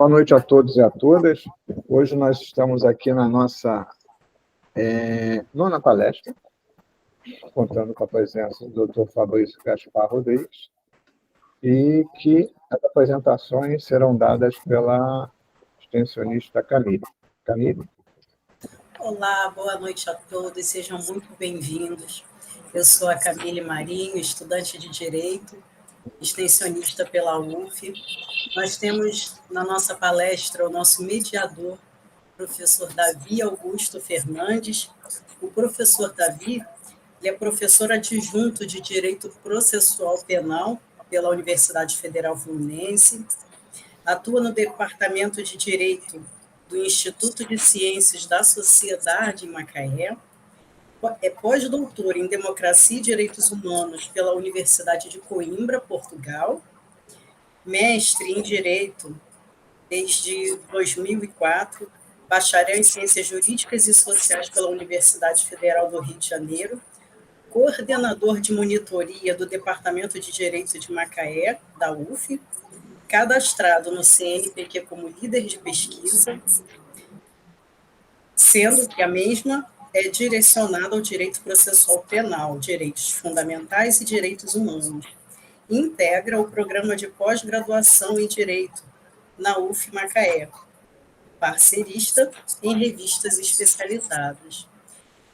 Boa noite a todos e a todas. Hoje nós estamos aqui na nossa nona palestra, contando com a presença do Dr. Fabrício Gaspar Rodrigues, e que as apresentações serão dadas pela extensionista Camille. Camille? Olá, boa noite a todos, sejam muito bem-vindos. Eu sou a Camille Marinho, estudante de Direito, extensionista pela UF. Nós temos na nossa palestra o nosso mediador, professor Davi Augusto Fernandes. O professor Davi, ele é professor adjunto de Direito Processual Penal pela Universidade Federal Fluminense, atua no Departamento de Direito do Instituto de Ciências da Sociedade em Macaé, é pós-doutor em Democracia e Direitos Humanos pela Universidade de Coimbra, Portugal, mestre em Direito desde 2004, bacharel em Ciências Jurídicas e Sociais pela Universidade Federal do Rio de Janeiro, coordenador de monitoria do Departamento de Direito de Macaé, da UF, cadastrado no CNPq como líder de pesquisa, sendo que a mesma é direcionada ao direito processual penal, direitos fundamentais e direitos humanos. Integra o programa de pós-graduação em Direito na UF Macaé, parcerista em revistas especializadas.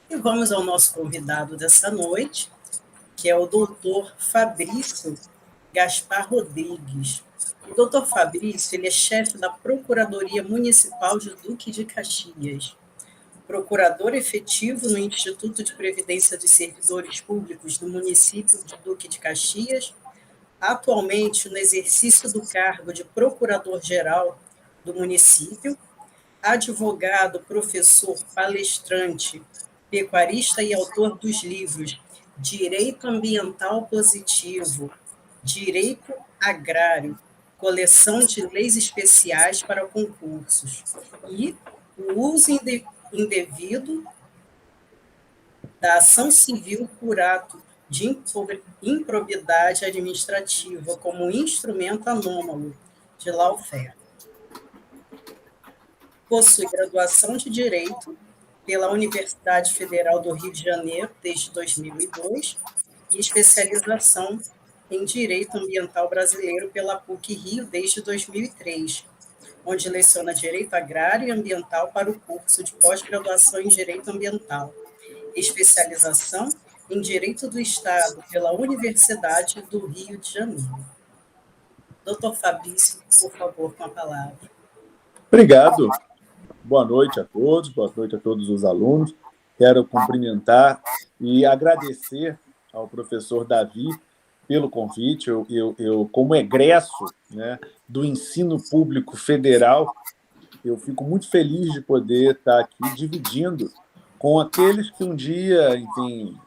E vamos ao nosso convidado dessa noite, que é o doutor Fabrício Gaspar Rodrigues. O doutor Fabrício, ele é chefe da Procuradoria Municipal de Duque de Caxias, procurador efetivo no Instituto de Previdência dos Servidores Públicos do município de Duque de Caxias, atualmente no exercício do cargo de procurador-geral do município, advogado, professor, palestrante, pecuarista e autor dos livros Direito Ambiental Positivo, Direito Agrário, coleção de leis especiais para concursos, e o uso indevido da ação civil por ato de improbidade administrativa como instrumento anômalo de lawfare. Possui graduação de Direito pela Universidade Federal do Rio de Janeiro desde 2002 e especialização em Direito Ambiental Brasileiro pela PUC-Rio desde 2003, onde leciona Direito Agrário e Ambiental para o curso de pós-graduação em Direito Ambiental, especialização em Direito do Estado pela Universidade do Rio de Janeiro. Doutor Fabrício, por favor, com a palavra. Obrigado. Boa noite a todos os alunos. Quero cumprimentar e agradecer ao professor Davi pelo convite. Eu como egresso, né, do ensino público federal, eu fico muito feliz de poder estar aqui dividindo com aqueles que um dia, enfim,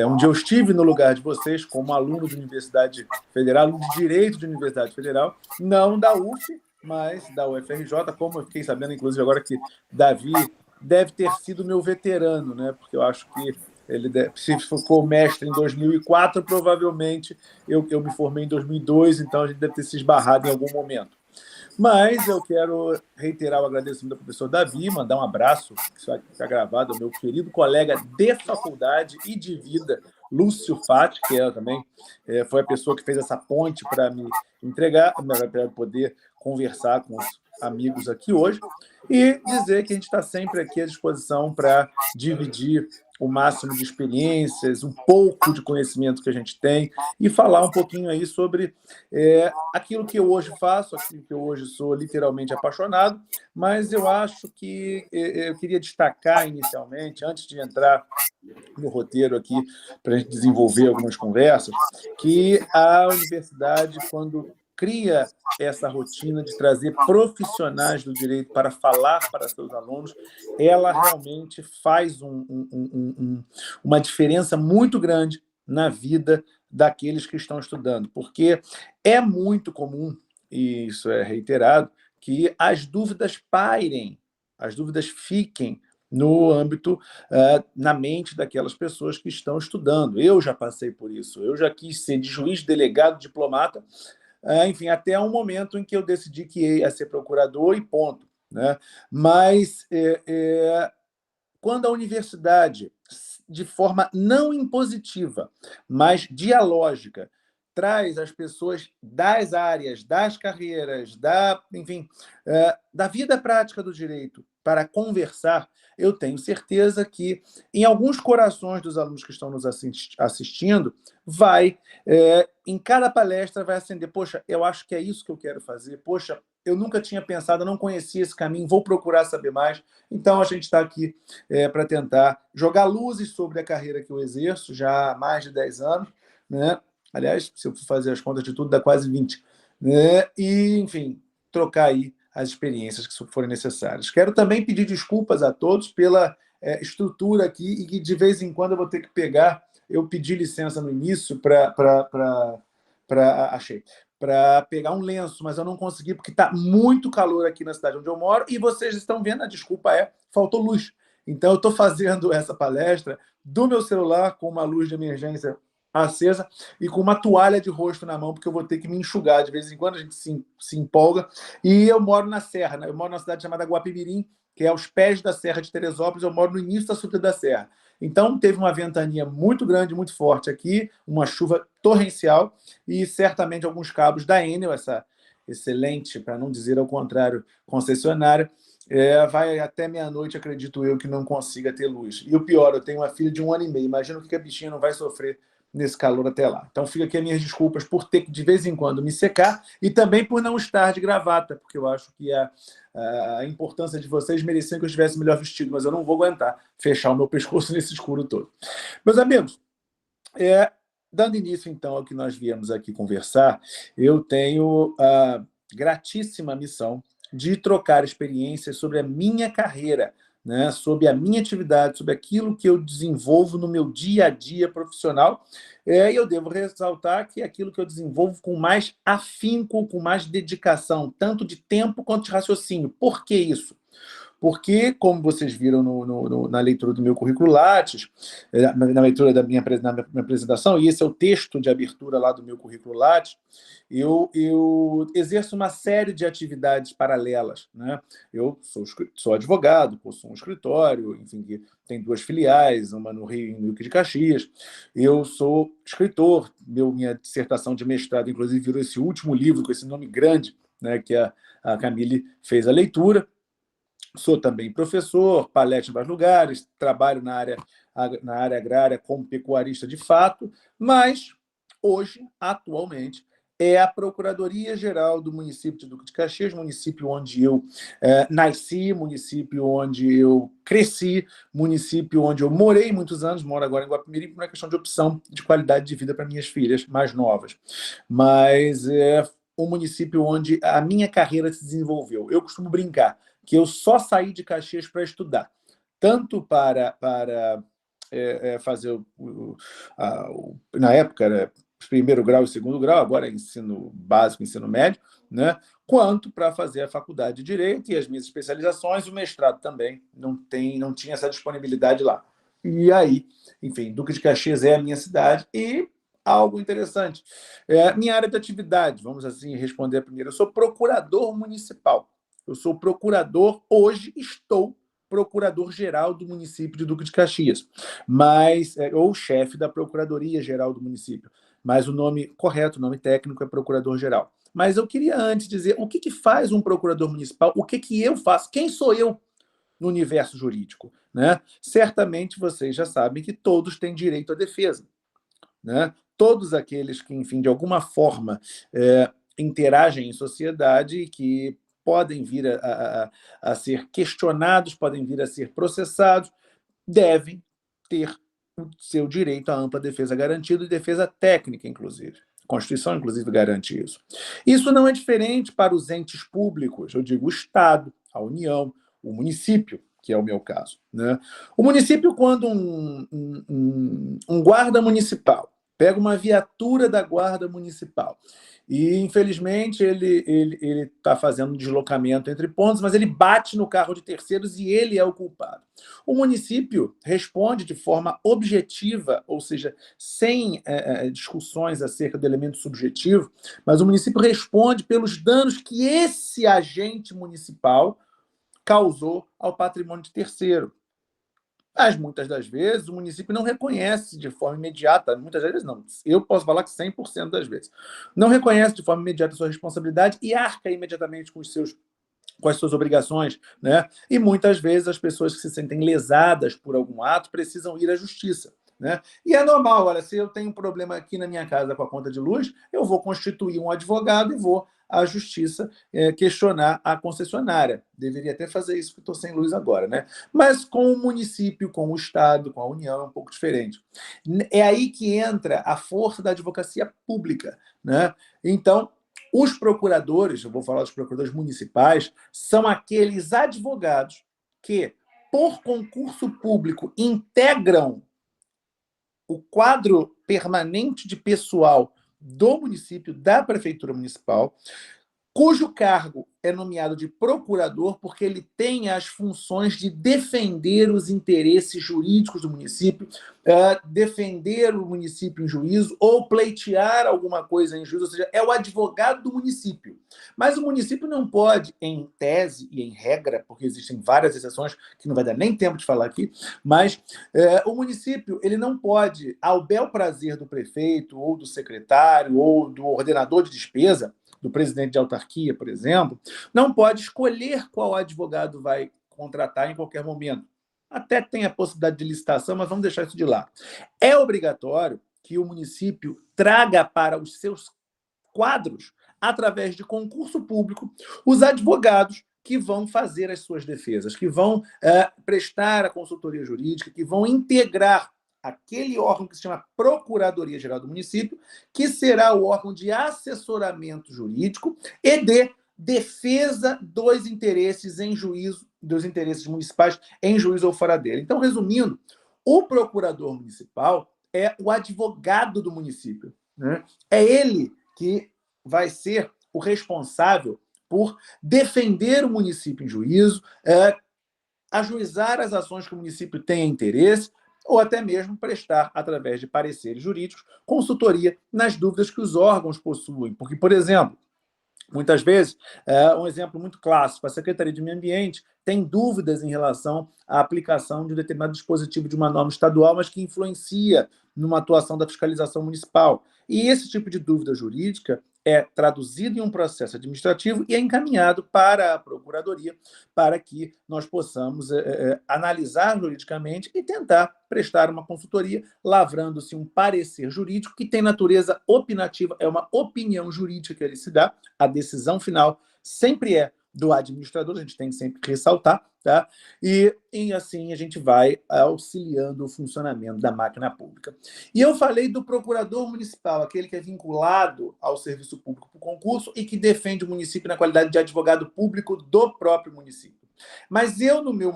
um dia eu estive no lugar de vocês como aluno de Universidade Federal, aluno de Direito de Universidade Federal, não da UF, mas da UFRJ, como eu fiquei sabendo, inclusive, agora que Davi deve ter sido meu veterano, né? Porque eu acho que se ficou mestre em 2004, provavelmente eu me formei em 2002, então a gente deve ter se esbarrado em algum momento. Mas eu quero reiterar o agradecimento ao professor Davi, mandar um abraço, que isso vai ficar gravado, ao meu querido colega de faculdade e de vida, Lúcio Fati, que também foi a pessoa que fez essa ponte para me entregar, para poder conversar com os amigos aqui hoje, e dizer que a gente está sempre aqui à disposição para dividir o máximo de experiências, um pouco de conhecimento que a gente tem e falar um pouquinho aí sobre aquilo que eu hoje faço, aquilo que eu hoje sou literalmente apaixonado, mas eu acho que eu queria destacar inicialmente, antes de entrar no roteiro aqui para a gente desenvolver algumas conversas, que a universidade, quando cria essa rotina de trazer profissionais do direito para falar para seus alunos, ela realmente faz uma diferença muito grande na vida daqueles que estão estudando, porque é muito comum, e isso é reiterado, que as dúvidas pairem, as dúvidas fiquem no âmbito, na mente daquelas pessoas que estão estudando. Eu já passei por isso, eu já quis ser de juiz, delegado, diplomata, enfim, até um momento em que eu decidi que ia ser procurador e ponto, né? Mas quando a universidade, de forma não impositiva, mas dialógica, traz as pessoas das áreas, das carreiras, enfim, da vida prática do direito para conversar, eu tenho certeza que, em alguns corações dos alunos que estão nos assistindo, em cada palestra vai acender, poxa, eu acho que é isso que eu quero fazer, poxa, eu nunca tinha pensado, eu não conhecia esse caminho, vou procurar saber mais. Então, a gente está aqui para tentar jogar luzes sobre a carreira que eu exerço já há mais de 10 anos, né? Aliás, se eu for fazer as contas de tudo, dá quase 20. Né? E, enfim, trocar aí as experiências que forem necessárias. Quero também pedir desculpas a todos pela estrutura aqui e que, de vez em quando, eu vou ter que pegar. Eu pedi licença no início para pegar um lenço, mas eu não consegui porque está muito calor aqui na cidade onde eu moro e vocês estão vendo, a desculpa faltou luz. Então, eu estou fazendo essa palestra do meu celular com uma luz de emergência acesa e com uma toalha de rosto na mão, porque eu vou ter que me enxugar. De vez em quando a gente se empolga. E eu moro na Serra, né? Eu moro numa cidade chamada Guapimirim, que é aos pés da Serra de Teresópolis, eu moro no início da subida da Serra. Então, teve uma ventania muito grande, muito forte aqui, uma chuva torrencial, e certamente alguns cabos da Enel, essa excelente, para não dizer ao contrário, concessionária, vai até meia-noite, acredito eu, que não consiga ter luz. E o pior, eu tenho uma filha de 1 ano e meio, imagino que a bichinha não vai sofrer nesse calor até lá. Então, fica aqui as minhas desculpas por ter que, de vez em quando, me secar e também por não estar de gravata, porque eu acho que a importância de vocês merecia que eu estivesse melhor vestido, mas eu não vou aguentar fechar o meu pescoço nesse escuro todo. Meus amigos, dando início, então, ao que nós viemos aqui conversar, eu tenho a gratíssima missão de trocar experiências sobre a minha carreira, né, sobre a minha atividade, sobre aquilo que eu desenvolvo no meu dia a dia profissional. E eu devo ressaltar que é aquilo que eu desenvolvo com mais afinco, com mais dedicação, tanto de tempo quanto de raciocínio. Por que isso? Porque, como vocês viram na leitura do meu currículo Lattes, na leitura da minha apresentação, e esse é o texto de abertura lá do meu currículo Lattes, eu exerço uma série de atividades paralelas. Né? Eu sou advogado, possuo um escritório, enfim, que tem 2 filiais, uma no Rio e no Duque de Caxias. Eu sou escritor, minha dissertação de mestrado, inclusive, virou esse último livro com esse nome grande, né, que a Camille fez a leitura. Sou também professor, palestro em vários lugares, trabalho na área agrária como pecuarista de fato, mas hoje, atualmente, é a Procuradoria-Geral do município de Duque de Caxias, município onde eu nasci, município onde eu cresci, município onde eu morei muitos anos, moro agora em Guapimirim, por uma questão de opção de qualidade de vida para minhas filhas mais novas. Mas é um município onde a minha carreira se desenvolveu. Eu costumo brincar que eu só saí de Caxias para estudar, tanto para fazer na época era primeiro grau e segundo grau, agora é ensino básico, ensino médio, né? Quanto para fazer a faculdade de Direito e as minhas especializações, o mestrado também não tinha essa disponibilidade lá. E aí, enfim, Duque de Caxias é a minha cidade e algo interessante. Minha área de atividade, vamos assim responder primeiro, eu sou procurador municipal. Eu sou procurador, hoje estou procurador-geral do município de Duque de Caxias, ou chefe da Procuradoria-Geral do município, mas o nome correto, o nome técnico é procurador-geral. Mas eu queria antes dizer o que faz um procurador municipal, o que eu faço, quem sou eu no universo jurídico. Né? Certamente vocês já sabem que todos têm direito à defesa. Né? Todos aqueles que, enfim, de alguma forma interagem em sociedade e que podem vir a ser questionados, podem vir a ser processados, devem ter o seu direito à ampla defesa garantido e defesa técnica, inclusive. A Constituição, inclusive, garante isso. Isso não é diferente para os entes públicos, eu digo o Estado, a União, o município, que é o meu caso. Né? O município, quando um guarda municipal pega uma viatura da Guarda Municipal. E, infelizmente, ele está fazendo um deslocamento entre pontos, mas ele bate no carro de terceiros e ele é o culpado. O município responde de forma objetiva, ou seja, sem discussões acerca do elemento subjetivo, mas o município responde pelos danos que esse agente municipal causou ao patrimônio de terceiro. Mas, muitas das vezes, o município não reconhece de forma imediata, muitas vezes não, eu posso falar que 100% das vezes, não reconhece de forma imediata a sua responsabilidade e arca imediatamente com as suas obrigações, né? E, muitas vezes, as pessoas que se sentem lesadas por algum ato precisam ir à justiça. Né? E é normal, olha, se eu tenho um problema aqui na minha casa com a conta de luz, eu vou constituir um advogado e vou à justiça questionar a concessionária. Deveria até fazer isso, porque estou sem luz agora, né? Mas com o município, com o Estado, com a União, é um pouco diferente. É aí que entra a força da advocacia pública, né? Então, os procuradores, eu vou falar dos procuradores municipais, são aqueles advogados que, por concurso público, integram o quadro permanente de pessoal do município, da prefeitura municipal, cujo cargo é nomeado de procurador porque ele tem as funções de defender os interesses jurídicos do município, defender o município em juízo ou pleitear alguma coisa em juízo, ou seja, é o advogado do município. Mas o município não pode, em tese e em regra, porque existem várias exceções que não vai dar nem tempo de falar aqui, mas o município ele não pode, ao bel prazer do prefeito ou do secretário ou do ordenador de despesa, do presidente de autarquia, por exemplo, não pode escolher qual advogado vai contratar em qualquer momento. Até tem a possibilidade de licitação, mas vamos deixar isso de lado. É obrigatório que o município traga para os seus quadros, através de concurso público, os advogados que vão fazer as suas defesas, que vão prestar a consultoria jurídica, que vão integrar aquele órgão que se chama Procuradoria-Geral do Município, que será o órgão de assessoramento jurídico e de defesa dos interesses em juízo, dos interesses municipais em juízo ou fora dele. Então, resumindo, o procurador municipal é o advogado do município, né? É ele que vai ser o responsável por defender o município em juízo, ajuizar as ações que o município tem interesse, ou até mesmo prestar, através de pareceres jurídicos, consultoria nas dúvidas que os órgãos possuem. Porque, por exemplo, muitas vezes, um exemplo muito clássico, a Secretaria de Meio Ambiente tem dúvidas em relação à aplicação de um determinado dispositivo de uma norma estadual, mas que influencia numa atuação da fiscalização municipal. E esse tipo de dúvida jurídica é traduzido em um processo administrativo e é encaminhado para a Procuradoria para que nós possamos analisar juridicamente e tentar prestar uma consultoria, lavrando-se um parecer jurídico que tem natureza opinativa, é uma opinião jurídica que ele se dá, a decisão final sempre é do administrador, a gente tem que sempre ressaltar, tá? E assim a gente vai auxiliando o funcionamento da máquina pública. E eu falei do procurador municipal, aquele que é vinculado ao serviço público por concurso e que defende o município na qualidade de advogado público do próprio município. Mas eu, no meu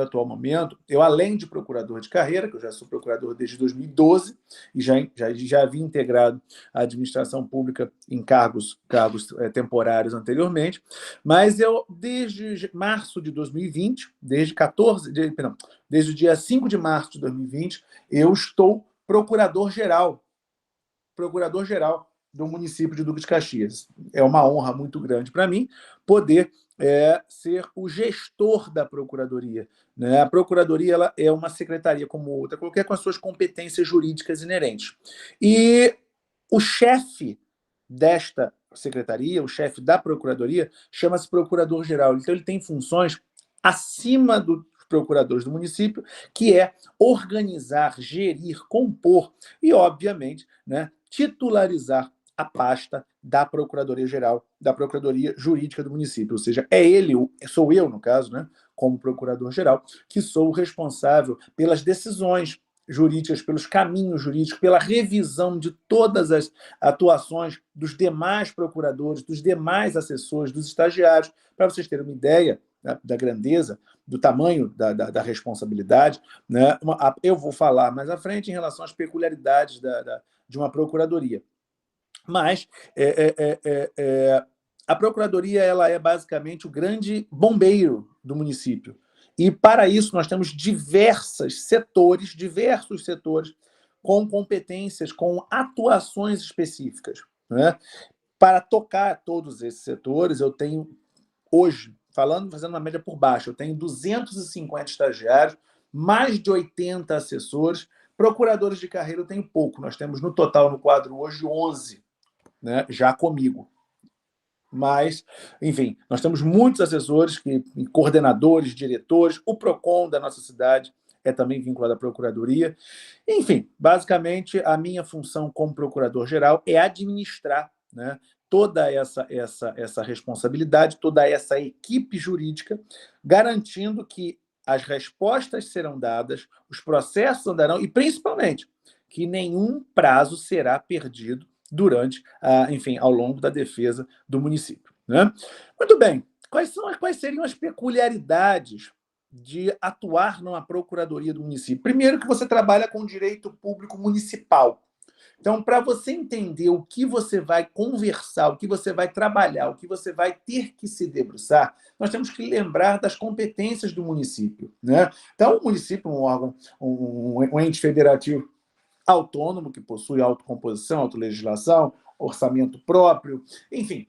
atual momento, eu, além de procurador de carreira, que eu já sou procurador desde 2012, e já havia integrado a administração pública em cargos temporários anteriormente, mas eu, desde março de 2020, desde o dia 5 de março de 2020, eu estou procurador-geral do município de Duque de Caxias. É uma honra muito grande para mim poder ser o gestor da Procuradoria. Né? A Procuradoria ela é uma secretaria como outra, qualquer com as suas competências jurídicas inerentes. E o chefe desta secretaria, o chefe da Procuradoria, chama-se Procurador-Geral. Então, ele tem funções acima dos procuradores do município, que é organizar, gerir, compor e, obviamente, né, titularizar a pasta da Procuradoria-Geral, da Procuradoria Jurídica do município. Ou seja, sou eu, no caso, né, como Procurador-Geral, que sou o responsável pelas decisões jurídicas, pelos caminhos jurídicos, pela revisão de todas as atuações dos demais procuradores, dos demais assessores, dos estagiários, para vocês terem uma ideia da grandeza, do tamanho da responsabilidade. Né? Eu vou falar mais à frente em relação às peculiaridades de uma procuradoria. Mas a procuradoria ela é basicamente o grande bombeiro do município. E, para isso, nós temos diversos setores com competências, com atuações específicas, né? Para tocar todos esses setores, eu tenho, hoje, fazendo uma média por baixo, eu tenho 250 estagiários, mais de 80 assessores, procuradores de carreira eu tenho pouco, nós temos no total, no quadro hoje, 11, né, já comigo. Mas, enfim, nós temos muitos assessores, coordenadores, diretores, o PROCON da nossa cidade é também vinculado à Procuradoria. Enfim, basicamente, a minha função como procurador-geral é administrar, né, toda essa responsabilidade, toda essa equipe jurídica, garantindo que as respostas serão dadas, os processos andarão, e, principalmente, que nenhum prazo será perdido durante, enfim, ao longo da defesa do município, né? Muito bem. Quais seriam as peculiaridades de atuar numa procuradoria do município? Primeiro, que você trabalha com direito público municipal. Então, para você entender o que você vai conversar, o que você vai trabalhar, o que você vai ter que se debruçar, nós temos que lembrar das competências do município, né? Então, o município é um órgão, um ente federativo autônomo, que possui autocomposição, autolegislação, orçamento próprio, enfim,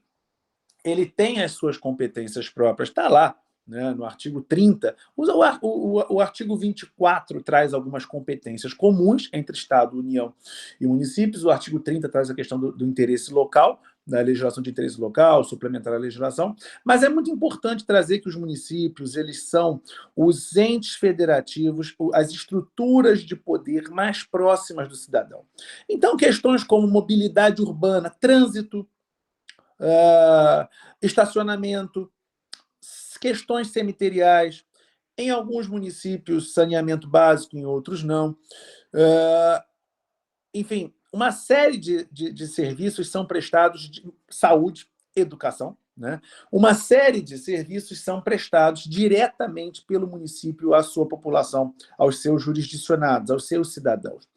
ele tem as suas competências próprias, está lá, né, no artigo 30. O artigo 24 traz algumas competências comuns entre Estado, União e municípios. O artigo 30 traz a questão do interesse local, da legislação de interesse local, suplementar a legislação, mas é muito importante trazer que os municípios eles são os entes federativos, as estruturas de poder mais próximas do cidadão. Então, questões como mobilidade urbana, trânsito, estacionamento, questões cemiteriais, em alguns municípios, saneamento básico, em outros não. Enfim, uma série de serviços são prestados de saúde, educação, né? Uma série de serviços são prestados diretamente pelo município à sua população, aos seus jurisdicionados, aos seus cidadãos.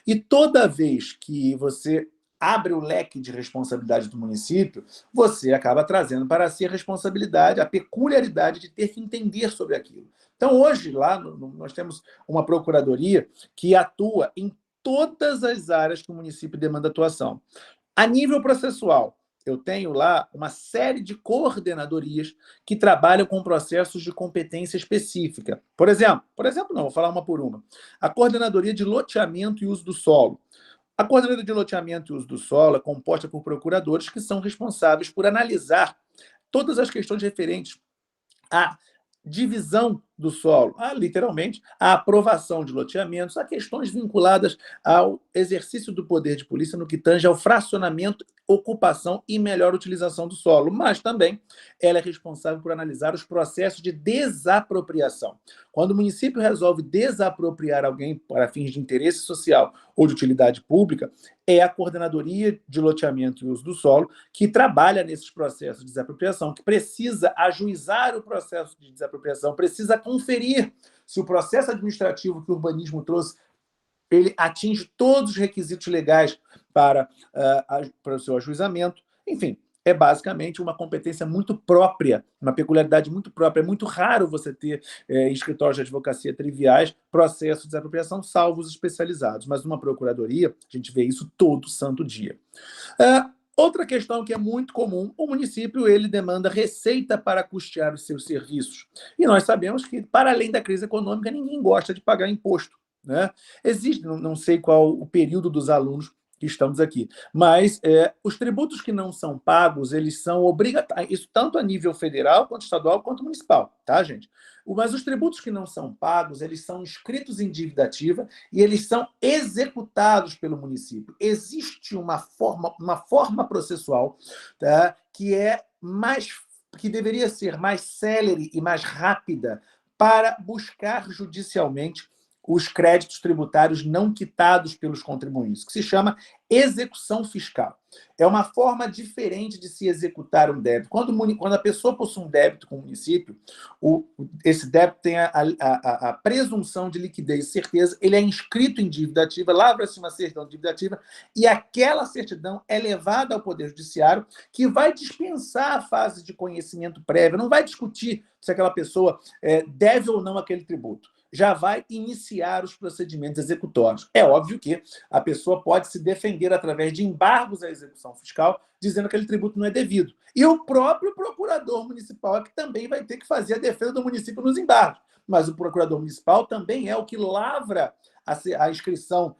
E toda vez que você abre o leque de responsabilidade do município, você acaba trazendo para si a responsabilidade, a peculiaridade de ter que entender sobre aquilo. Então, hoje, lá, nós temos uma procuradoria que atua em todas as áreas que o município demanda atuação. A nível processual, eu tenho lá uma série de coordenadorias que trabalham com processos de competência específica. Por exemplo, não, vou falar uma por uma. A coordenadoria de loteamento e uso do solo. A coordenadoria de loteamento e uso do solo é composta por procuradores que são responsáveis por analisar todas as questões referentes à divisão do solo, literalmente, a aprovação de loteamentos, a questões vinculadas ao exercício do poder de polícia no que tange ao fracionamento, ocupação e melhor utilização do solo, mas também ela é responsável por analisar os processos de desapropriação. Quando o município resolve desapropriar alguém para fins de interesse social ou de utilidade pública, é a coordenadoria de loteamento e uso do solo que trabalha nesses processos de desapropriação, que precisa ajuizar o processo de desapropriação, precisa conferir se o processo administrativo que o urbanismo trouxe ele atinge todos os requisitos legais para o seu ajuizamento. Enfim, é basicamente uma competência muito própria, uma peculiaridade muito própria. É muito raro você ter em escritórios de advocacia triviais processos de desapropriação, salvo os especializados. Mas numa procuradoria, a gente vê isso todo santo dia. Outra questão que é muito comum, o município ele demanda receita para custear os seus serviços. E nós sabemos que, para além da crise econômica, ninguém gosta de pagar imposto, né? Existe, não sei qual o período dos alunos que estamos aqui, mas os tributos que não são pagos, eles são obrigatórios, isso tanto a nível federal, quanto estadual, quanto municipal, tá, gente? Mas os tributos que não são pagos, eles são inscritos em dívida ativa e eles são executados pelo município. Existe uma forma processual, tá, que deveria ser mais célere e mais rápida para buscar judicialmente os créditos tributários não quitados pelos contribuintes, que se chama execução fiscal. É uma forma diferente de se executar um débito. Quando a pessoa possui um débito com o município, esse débito tem a presunção de liquidez e certeza, ele é inscrito em dívida ativa, lavra-se uma certidão de dívida ativa, e aquela certidão é levada ao Poder Judiciário, que vai dispensar a fase de conhecimento prévio, não vai discutir se aquela pessoa deve ou não aquele tributo. Já vai iniciar os procedimentos executórios. É óbvio que a pessoa pode se defender através de embargos à execução fiscal, dizendo que aquele tributo não é devido. E o próprio procurador municipal é que também vai ter que fazer a defesa do município nos embargos. Mas o procurador municipal também é o que lavra a inscrição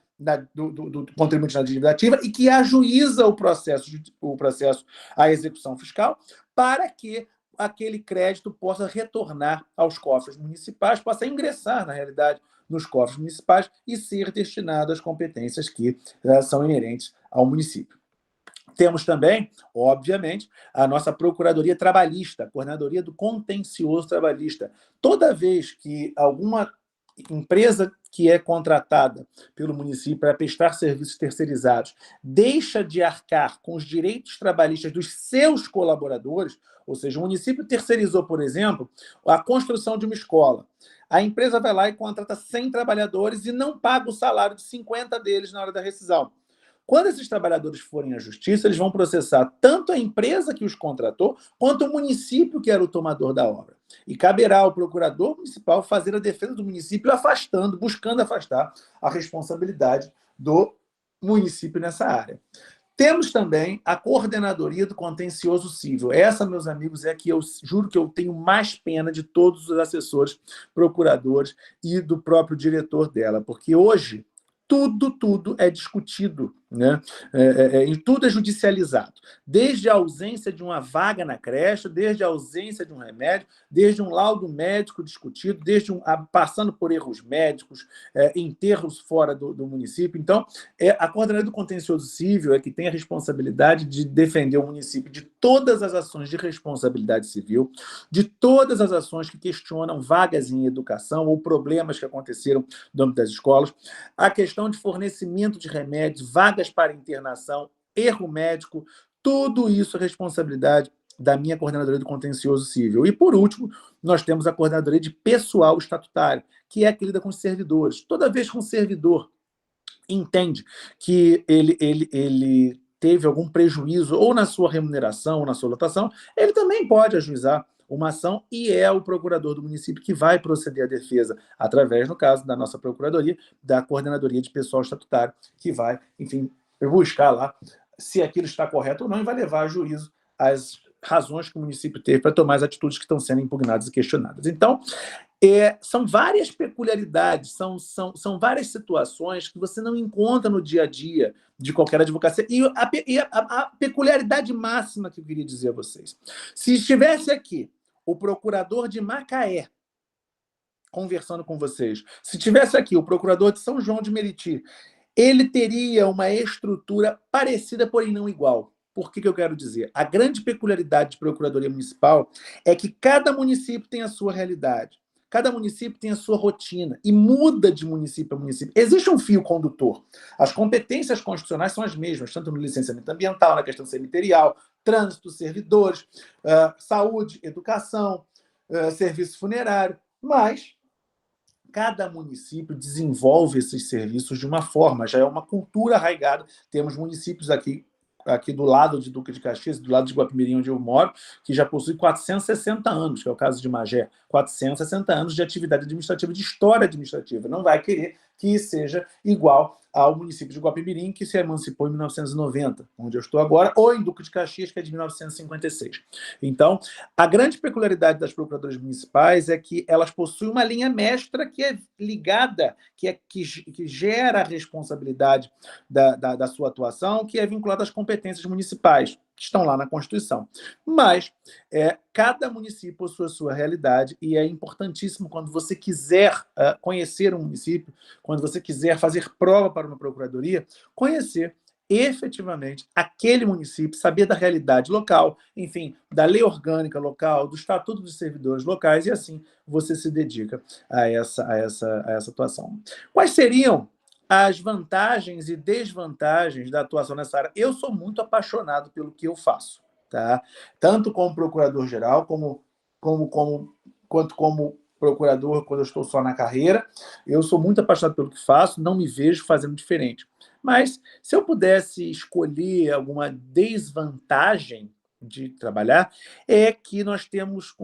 do contribuinte na dívida ativa e que ajuiza o processo à execução fiscal para que aquele crédito possa retornar aos cofres municipais, possa ingressar, na realidade, nos cofres municipais e ser destinado às competências que são inerentes ao município. Temos também, obviamente, a nossa Procuradoria Trabalhista, a Coordenadoria do Contencioso Trabalhista. Toda vez que alguma empresa que é contratada pelo município para prestar serviços terceirizados deixa de arcar com os direitos trabalhistas dos seus colaboradores, ou seja, o município terceirizou, por exemplo, a construção de uma escola. A empresa vai lá e contrata 100 trabalhadores e não paga o salário de 50 deles na hora da rescisão. Quando esses trabalhadores forem à justiça, eles vão processar tanto a empresa que os contratou, quanto o município que era o tomador da obra. E caberá ao procurador municipal fazer a defesa do município buscando afastar a responsabilidade do município nessa área. Temos também a Coordenadoria do Contencioso Civil. Essa, meus amigos, é a que eu juro que eu tenho mais pena de todos os assessores, procuradores e do próprio diretor dela, porque hoje tudo é discutido, né? E tudo é judicializado. Desde a ausência de uma vaga na creche, desde a ausência de um remédio, desde um laudo médico discutido, passando por erros médicos, enterros fora do município. Então, a Coordenadoria do Contencioso Civil é que tem a responsabilidade de defender o município de todas as ações de responsabilidade civil, de todas as ações que questionam vagas em educação ou problemas que aconteceram no âmbito das escolas, a questão de fornecimento de remédios, vagas para internação, erro médico, tudo isso é responsabilidade da minha Coordenadoria do Contencioso Civil. E, por último, nós temos a Coordenadoria de Pessoal Estatutário, que é a que lida com os servidores. Toda vez que um servidor entende que ele teve algum prejuízo ou na sua remuneração ou na sua lotação, ele também pode ajuizar uma ação e é o procurador do município que vai proceder à defesa através, no caso, da nossa procuradoria, da Coordenadoria de Pessoal Estatutário, que vai, enfim, buscar lá se aquilo está correto ou não e vai levar a juízo as razões que o município teve para tomar as atitudes que estão sendo impugnadas e questionadas. Então, são várias peculiaridades, são várias situações que você não encontra no dia a dia de qualquer advocacia. E a peculiaridade máxima que eu queria dizer a vocês. Se estivesse aqui o procurador de Macaé conversando com vocês, se estivesse aqui o procurador de São João de Meriti, ele teria uma estrutura parecida, porém não igual. Por que eu quero dizer? A grande peculiaridade de Procuradoria Municipal é que cada município tem a sua realidade. Cada município tem a sua rotina e muda de município a município. Existe um fio condutor. As competências constitucionais são as mesmas, tanto no licenciamento ambiental, na questão cemiterial, trânsito, servidores, saúde, educação, serviço funerário, mas cada município desenvolve esses serviços de uma forma, já é uma cultura arraigada. Temos municípios aqui do lado de Duque de Caxias, do lado de Guapimirim, onde eu moro, que já possui 460 anos, que é o caso de Magé, 460 anos de atividade administrativa, de história administrativa. Não vai querer que seja igual ao município de Guapimirim, que se emancipou em 1990, onde eu estou agora, ou em Duque de Caxias, que é de 1956. Então, a grande peculiaridade das procuradorias municipais é que elas possuem uma linha mestra que é ligada, que gera a responsabilidade da sua atuação, que é vinculada às competências municipais, que estão lá na Constituição. Mas cada município possui a sua realidade e é importantíssimo, quando você quiser conhecer um município, quando você quiser fazer prova para uma procuradoria, conhecer efetivamente aquele município, saber da realidade local, enfim, da lei orgânica local, do estatuto dos servidores locais, e assim você se dedica a essa atuação. Quais seriam as vantagens e desvantagens da atuação nessa área? Eu sou muito apaixonado pelo que eu faço, tá? Tanto como procurador-geral, quanto como procurador, quando eu estou só na carreira. Eu sou muito apaixonado pelo que faço, não me vejo fazendo diferente. Mas, se eu pudesse escolher alguma desvantagem de trabalhar, é que nós temos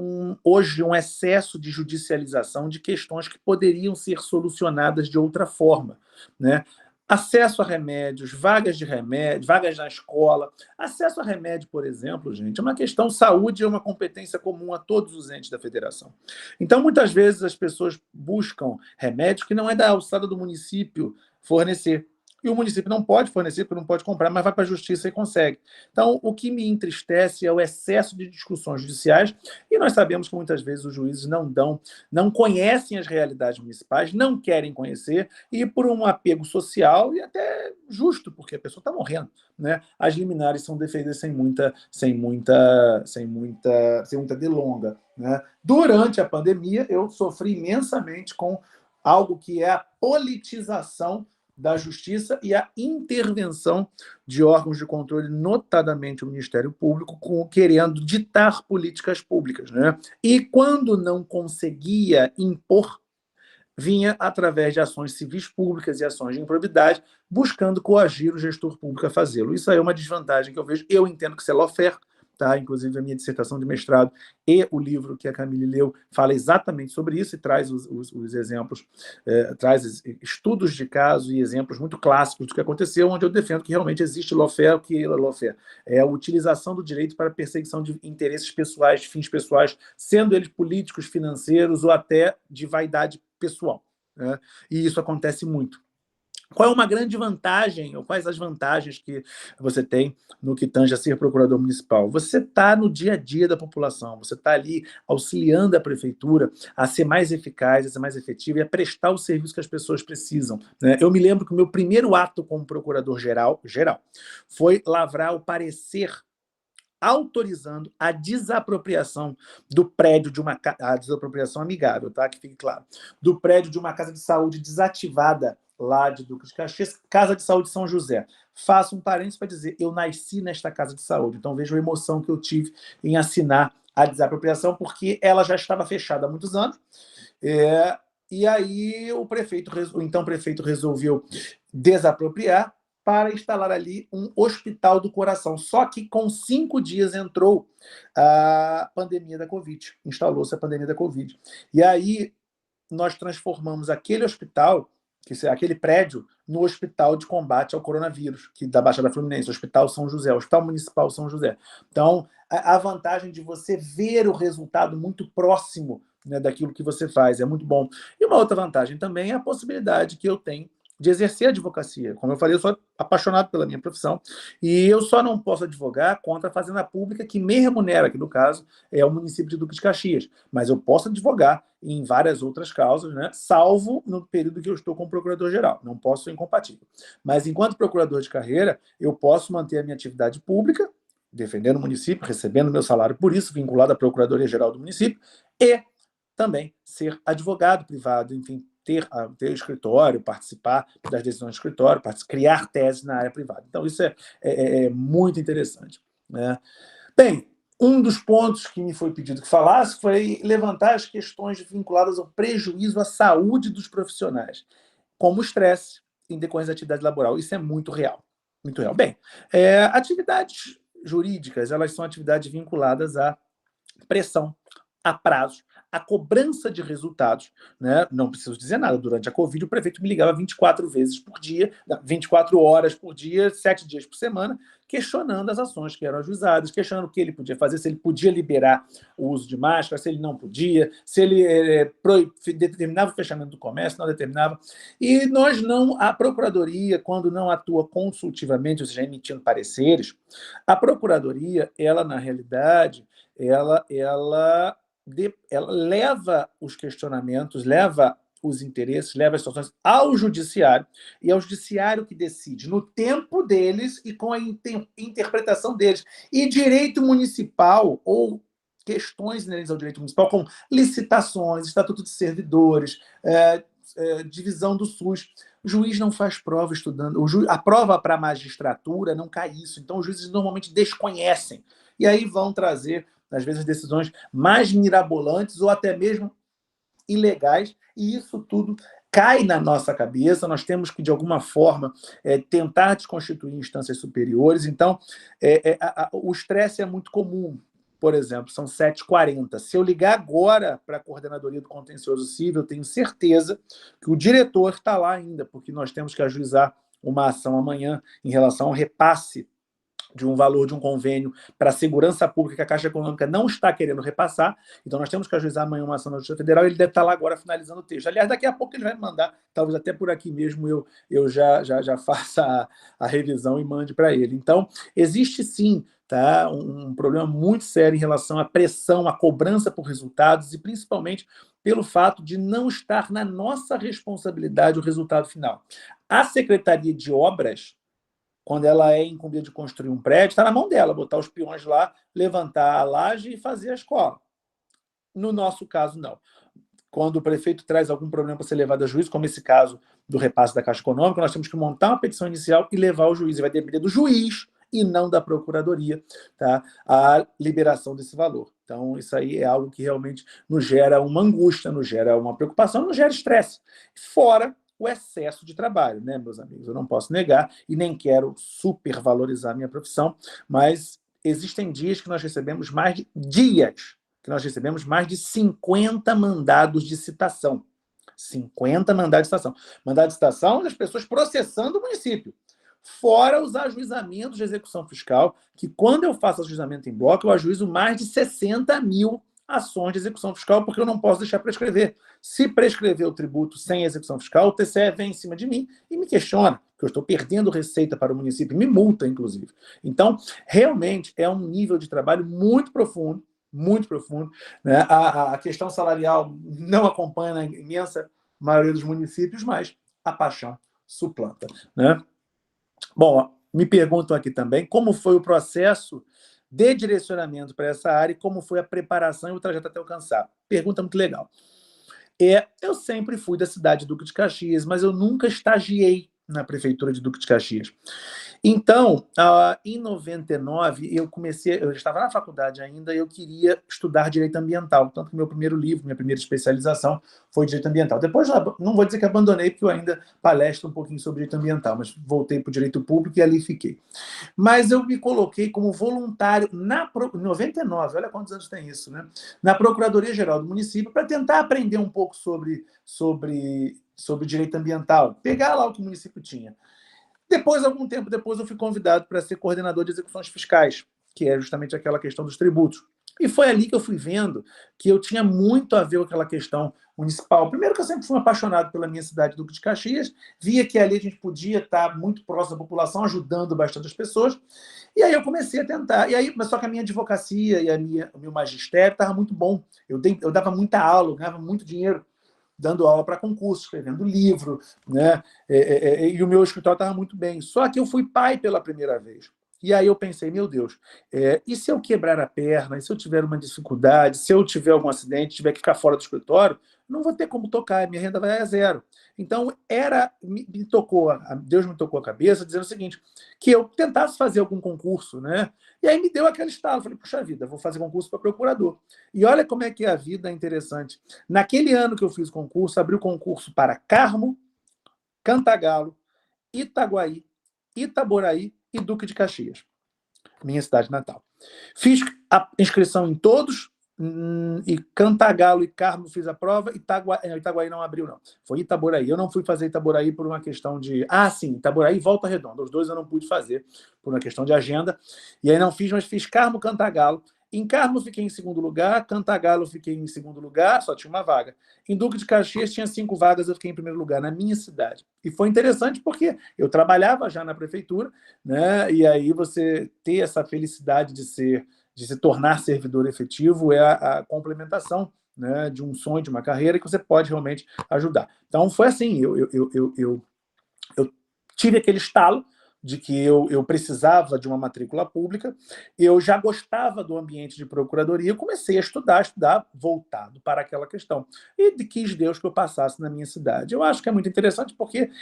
hoje um excesso de judicialização de questões que poderiam ser solucionadas de outra forma, né? Acesso a remédios, vagas de remédio, vagas na escola. Acesso a remédio, por exemplo, gente, é uma questão. Saúde é uma competência comum a todos os entes da federação. Então, muitas vezes, as pessoas buscam remédios que não é da alçada do município fornecer. E o município não pode fornecer, porque não pode comprar, mas vai para a justiça e consegue. Então, o que me entristece é o excesso de discussões judiciais, e nós sabemos que muitas vezes os juízes não conhecem as realidades municipais, não querem conhecer, e por um apego social, e até justo, porque a pessoa está morrendo, né? As liminares são defendidas sem muita delonga, né? Durante a pandemia, eu sofri imensamente com algo que é a politização da Justiça e a intervenção de órgãos de controle, notadamente o Ministério Público, querendo ditar políticas públicas, né? E quando não conseguia impor, vinha através de ações civis públicas e ações de improbidade, buscando coagir o gestor público a fazê-lo. Isso aí é uma desvantagem que eu vejo. Eu entendo que isso é lawfare, tá? Inclusive a minha dissertação de mestrado e o livro que a Camille leu fala exatamente sobre isso e traz os exemplos, traz estudos de caso e exemplos muito clássicos do que aconteceu, onde eu defendo que realmente existe lawfare. O que é lawfare? É a utilização do direito para perseguição de interesses pessoais, de fins pessoais, sendo eles políticos, financeiros ou até de vaidade pessoal, né? E isso acontece muito. Qual é uma grande vantagem, ou quais as vantagens que você tem no que tange a ser procurador municipal? Você está no dia a dia da população, você está ali auxiliando a prefeitura a ser mais eficaz, a ser mais efetiva e a prestar o serviço que as pessoas precisam, né? Eu me lembro que o meu primeiro ato como procurador-geral foi lavrar o parecer autorizando a desapropriação do prédio de a desapropriação amigável, tá? Que fique claro, do prédio de uma casa de saúde desativada lá de Duque de Caxias, Casa de Saúde São José. Faço um parênteses para dizer, eu nasci nesta casa de saúde, então vejo a emoção que eu tive em assinar a desapropriação, porque ela já estava fechada há muitos anos, e aí o então prefeito resolveu desapropriar para instalar ali um hospital do coração. Só que com 5 dias entrou a pandemia da Covid, instalou-se a pandemia da Covid. E aí nós transformamos aquele hospital, aquele prédio, no hospital de combate ao coronavírus, que da Baixada Fluminense, Hospital São José, Hospital Municipal São José. Então, a vantagem de você ver o resultado muito próximo, né, daquilo que você faz é muito bom. E uma outra vantagem também é a possibilidade que eu tenho de exercer a advocacia. Como eu falei, eu sou apaixonado pela minha profissão e eu só não posso advogar contra a fazenda pública que me remunera, que no caso é o município de Duque de Caxias, mas eu posso advogar em várias outras causas, né? Salvo no período que eu estou como procurador-geral. Não posso ser incompatível. Mas enquanto procurador de carreira, eu posso manter a minha atividade pública, defendendo o município, recebendo meu salário por isso, vinculado à Procuradoria-Geral do município, e também ser advogado privado, enfim, ter escritório, participar das decisões do escritório, criar teses na área privada. Então, isso é muito interessante, né? Bem, um dos pontos que me foi pedido que falasse foi levantar as questões vinculadas ao prejuízo à saúde dos profissionais, como o estresse em decorrência da atividade laboral. Isso é muito real. Muito real. Bem, atividades jurídicas, elas são atividades vinculadas à pressão, a prazo, a cobrança de resultados, né? Não preciso dizer nada, durante a Covid o prefeito me ligava 24 vezes por dia, 24 horas por dia, 7 dias por semana, questionando as ações que eram ajuizadas, questionando o que ele podia fazer, se ele podia liberar o uso de máscara, se ele não podia, se ele determinava o fechamento do comércio, não determinava. E a Procuradoria, quando não atua consultivamente, ou seja, emitindo pareceres, a Procuradoria, ela, na realidade, ela leva os questionamentos, leva os interesses, leva as situações ao judiciário, e é o judiciário que decide, no tempo deles e com a interpretação deles. E direito municipal, ou questões inerentes ao direito municipal, como licitações, estatuto de servidores, divisão do SUS. O juiz não faz prova estudando. A prova para a magistratura não cai isso. Então, os juízes normalmente desconhecem. E aí vão trazer, às vezes, decisões mais mirabolantes ou até mesmo ilegais. E isso tudo cai na nossa cabeça. Nós temos que, de alguma forma, tentar desconstituir instâncias superiores. Então, o estresse é muito comum. Por exemplo, são 7h40. Se eu ligar agora para a Coordenadoria do Contencioso Civil, eu tenho certeza que o diretor está lá ainda, porque nós temos que ajuizar uma ação amanhã em relação ao repasse de um valor de um convênio para a segurança pública que a Caixa Econômica não está querendo repassar. Então, nós temos que ajuizar amanhã uma ação na Justiça Federal, e ele deve estar lá agora finalizando o texto. Aliás, daqui a pouco ele vai me mandar, talvez até por aqui mesmo eu já faça a revisão e mande para ele. Então, existe sim, tá, um problema muito sério em relação à pressão, à cobrança por resultados, e principalmente pelo fato de não estar na nossa responsabilidade o resultado final. A Secretaria de Obras, quando ela é incumbida de construir um prédio, está na mão dela, botar os peões lá, levantar a laje e fazer a escola. No nosso caso, não. Quando o prefeito traz algum problema para ser levado a juízo, como esse caso do repasse da Caixa Econômica, nós temos que montar uma petição inicial e levar ao juiz. E vai depender do juiz e não da procuradoria, tá, a liberação desse valor. Então, isso aí é algo que realmente nos gera uma angústia, nos gera uma preocupação, nos gera estresse. Fora o excesso de trabalho, né, meus amigos? Eu não posso negar e nem quero supervalorizar a minha profissão, mas existem dias que nós recebemos mais de 50 mandados de citação. 50 mandados de citação. Mandado de citação das pessoas processando o município. Fora os ajuizamentos de execução fiscal, que quando eu faço ajuizamento em bloco, eu ajuizo mais de 60 mil ações de execução fiscal, porque eu não posso deixar prescrever. Se prescrever o tributo sem execução fiscal, o TCE vem em cima de mim e me questiona, que eu estou perdendo receita para o município, me multa, inclusive. Então, realmente, é um nível de trabalho muito profundo, né? A questão salarial não acompanha na imensa maioria dos municípios, mas a paixão suplanta, né? Bom, me perguntam aqui também como foi o processo de direcionamento para essa área e como foi a preparação e o trajeto até alcançar. Pergunta muito legal. Eu sempre fui da cidade de Duque de Caxias, mas eu nunca estagiei na prefeitura de Duque de Caxias. Então, em 99, eu estava na faculdade ainda e eu queria estudar direito ambiental, tanto que meu primeiro livro, minha primeira especialização foi direito ambiental. Depois, não vou dizer que abandonei, porque eu ainda palestro um pouquinho sobre direito ambiental, mas voltei para o direito público e ali fiquei. Mas eu me coloquei como voluntário em 99, olha quantos anos tem isso, né? Na Procuradoria-Geral do município, para tentar aprender um pouco sobre direito ambiental, pegar lá o que o município tinha. Depois, algum tempo depois, eu fui convidado para ser coordenador de execuções fiscais, que é justamente aquela questão dos tributos. E foi ali que eu fui vendo que eu tinha muito a ver com aquela questão municipal. Primeiro que eu sempre fui apaixonado pela minha cidade, Duque de Caxias, via que ali a gente podia estar muito próximo da população, ajudando bastante as pessoas. E aí eu comecei a tentar. Mas só que a minha advocacia e o meu magistério estava muito bom. Eu dava muita aula, eu ganhava muito dinheiro dando aula para concurso, escrevendo livro, né? E o meu escritório estava muito bem. Só que eu fui pai pela primeira vez. E aí eu pensei, meu Deus, e se eu quebrar a perna, e se eu tiver uma dificuldade, se eu tiver algum acidente, tiver que ficar fora do escritório, não vou ter como tocar, minha renda vai a zero. Então, Deus me tocou a cabeça dizendo o seguinte, que eu tentasse fazer algum concurso, né? E aí me deu aquele estalo, falei, puxa vida, vou fazer concurso para procurador. E olha como é que a vida é interessante. Naquele ano que eu fiz o concurso, abri o concurso para Carmo, Cantagalo, Itaguaí, Itaboraí e Duque de Caxias, minha cidade natal. Fiz a inscrição em todos, e Cantagalo e Carmo fiz a prova, Itaguaí não abriu, não. Foi Itaboraí. Eu não fui fazer Itaboraí por uma questão de... sim, Itaboraí e Volta Redonda. Os dois eu não pude fazer por uma questão de agenda. E aí não fiz, mas fiz Carmo, Cantagalo. Em Carmo fiquei em segundo lugar, Cantagalo fiquei em segundo lugar, só tinha uma vaga. Em Duque de Caxias tinha 5 vagas, eu fiquei em primeiro lugar, na minha cidade. E foi interessante porque eu trabalhava já na prefeitura, né? E aí você ter essa felicidade de se tornar servidor efetivo é a complementação né, de um sonho, de uma carreira que você pode realmente ajudar. Então, foi assim, eu tive aquele estalo de que eu precisava de uma matrícula pública, eu já gostava do ambiente de procuradoria, comecei a estudar voltado para aquela questão. E quis Deus que eu passasse na minha cidade. Eu acho que é muito interessante porque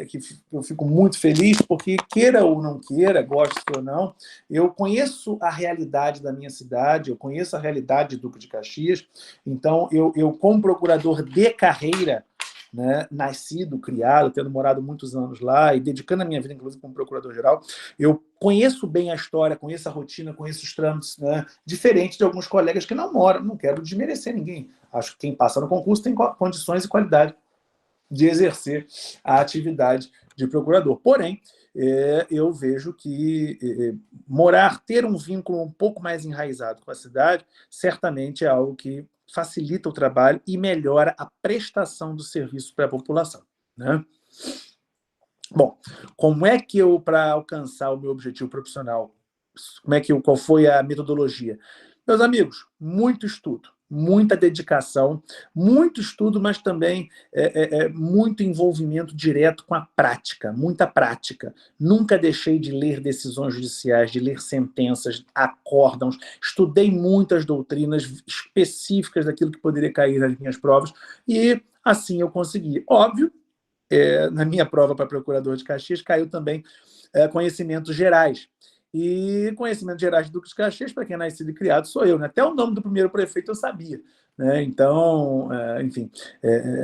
que eu fico muito feliz, porque queira ou não queira, goste ou não, eu conheço a realidade da minha cidade, eu conheço a realidade de Duque de Caxias, então eu como procurador de carreira, né, nascido, criado, tendo morado muitos anos lá e dedicando a minha vida, inclusive, como procurador-geral, eu conheço bem a história, conheço a rotina, conheço os trâmites, né, diferente de alguns colegas que não moram. Não quero desmerecer ninguém. Acho que quem passa no concurso tem condições e qualidade de exercer a atividade de procurador. Porém, eu vejo que ter um vínculo um pouco mais enraizado com a cidade, certamente é algo que facilita o trabalho e melhora a prestação do serviço para a população, né? Bom, como é que para alcançar o meu objetivo profissional, qual foi a metodologia? Meus amigos, muito estudo, muita dedicação, muito estudo, mas também muito envolvimento direto com a prática, muita prática. Nunca deixei de ler decisões judiciais, de ler sentenças, acórdãos, estudei muitas doutrinas específicas daquilo que poderia cair nas minhas provas, e assim eu consegui. Óbvio, na minha prova para procurador de Caxias, caiu também conhecimentos gerais. E conhecimentos gerais de Duque de Caxias, para quem é nascido e criado, sou eu, né? Até o nome do primeiro prefeito eu sabia, né? Então, enfim,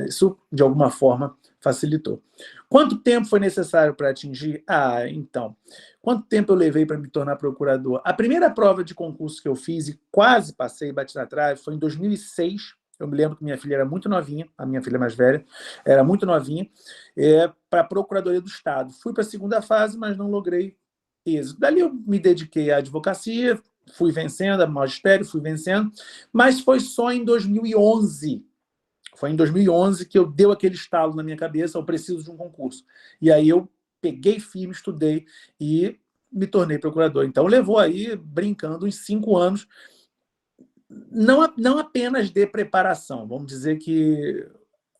isso de alguma forma facilitou. Quanto tempo foi necessário para atingir? Então, quanto tempo eu levei para me tornar procurador? A primeira prova de concurso que eu fiz e quase passei, bati na trave, foi em 2006. Eu me lembro que minha filha era muito novinha, a minha filha mais velha, era muito novinha, para a Procuradoria do Estado. Fui para a segunda fase, mas não logrei êxito. Dali eu me dediquei à advocacia, fui vencendo, a magistério, fui vencendo, mas foi só em 2011. Foi em 2011 que eu dei aquele estalo na minha cabeça, eu preciso de um concurso. E aí eu peguei firme, estudei e me tornei procurador. Então levou aí, brincando, uns 5 anos, não apenas de preparação, vamos dizer que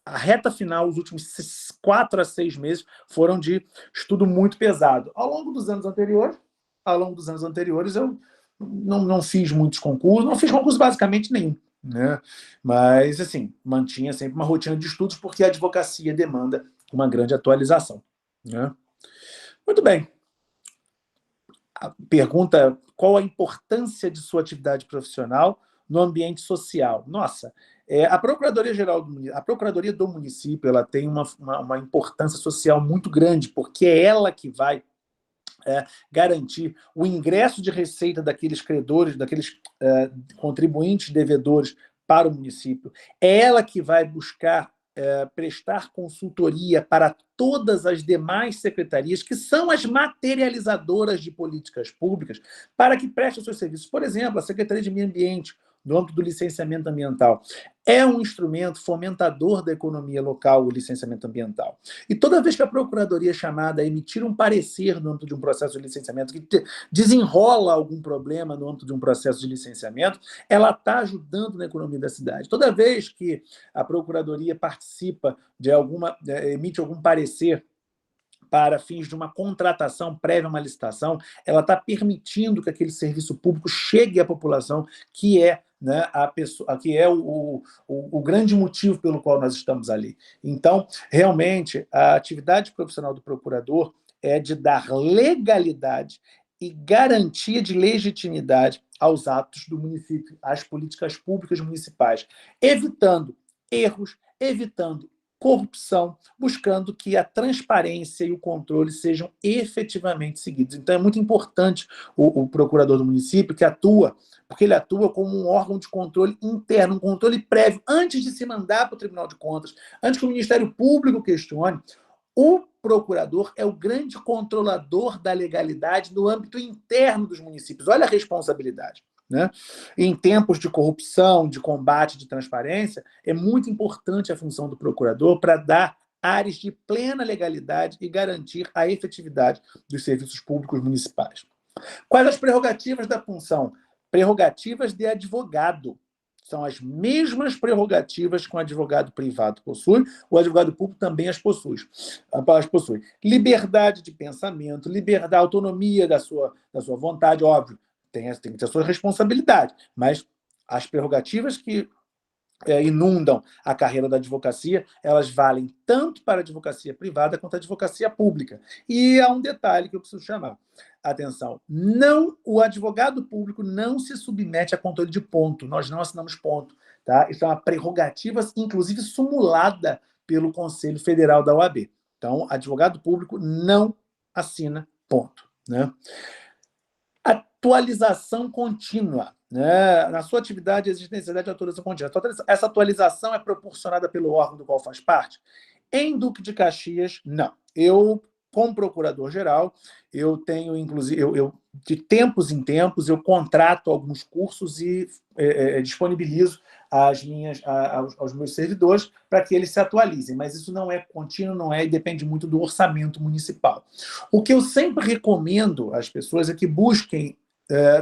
a reta final, os últimos 4 a 6 meses, foram de estudo muito pesado. Ao longo dos anos anteriores, eu não fiz muitos concursos, não fiz concurso basicamente nenhum, né? Mas, assim, mantinha sempre uma rotina de estudos, porque a advocacia demanda uma grande atualização, né? Muito bem. A pergunta: qual a importância de sua atividade profissional no ambiente social? Nossa, a Procuradoria do Município, ela tem uma importância social muito grande, porque é ela que vai garantir o ingresso de receita daqueles credores, daqueles contribuintes devedores para o município. É ela que vai buscar prestar consultoria para todas as demais secretarias, que são as materializadoras de políticas públicas, para que prestem seus serviços. Por exemplo, a Secretaria de Meio Ambiente, no âmbito do licenciamento ambiental, é um instrumento fomentador da economia local, o licenciamento ambiental. E toda vez que a Procuradoria é chamada a emitir um parecer no âmbito de um processo de licenciamento, que desenrola algum problema no âmbito de um processo de licenciamento, ela está ajudando na economia da cidade. Toda vez que a Procuradoria participa emite algum parecer para fins de uma contratação prévia a uma licitação, ela está permitindo que aquele serviço público chegue à população, que é, né, que é o grande motivo pelo qual nós estamos ali. Então, realmente, a atividade profissional do procurador é de dar legalidade e garantia de legitimidade aos atos do município, às políticas públicas municipais, evitando erros, evitando corrupção, buscando que a transparência e o controle sejam efetivamente seguidos. Então, é muito importante o procurador do município que atua, porque ele atua como um órgão de controle interno, um controle prévio, antes de se mandar para o Tribunal de Contas, antes que o Ministério Público questione. O procurador é o grande controlador da legalidade no âmbito interno dos municípios. Olha a responsabilidade, né? Em tempos de corrupção, de combate, de transparência, é muito importante a função do procurador para dar áreas de plena legalidade e garantir a efetividade dos serviços públicos municipais. Quais as prerrogativas da função? Prerrogativas de advogado. São as mesmas prerrogativas que um advogado privado possui, o advogado público também as possui. Liberdade de pensamento, liberdade, autonomia da sua vontade, óbvio, tem que ter a sua responsabilidade, mas as prerrogativas que inundam a carreira da advocacia, elas valem tanto para a advocacia privada quanto a advocacia pública. E há um detalhe que eu preciso chamar a atenção. O advogado público não se submete a controle de ponto. Nós não assinamos ponto. Tá? Isso é uma prerrogativa, inclusive, sumulada pelo Conselho Federal da OAB. Então, advogado público não assina ponto. Né? Atualização contínua. Né? Na sua atividade existe necessidade de atualização contínua. Essa atualização é proporcionada pelo órgão do qual faz parte? Em Duque de Caxias, não. Eu, como procurador-geral, eu tenho, inclusive, de tempos em tempos, eu contrato alguns cursos e disponibilizo aos meus servidores para que eles se atualizem, mas isso não é contínuo, não é, e depende muito do orçamento municipal. O que eu sempre recomendo às pessoas é que busquem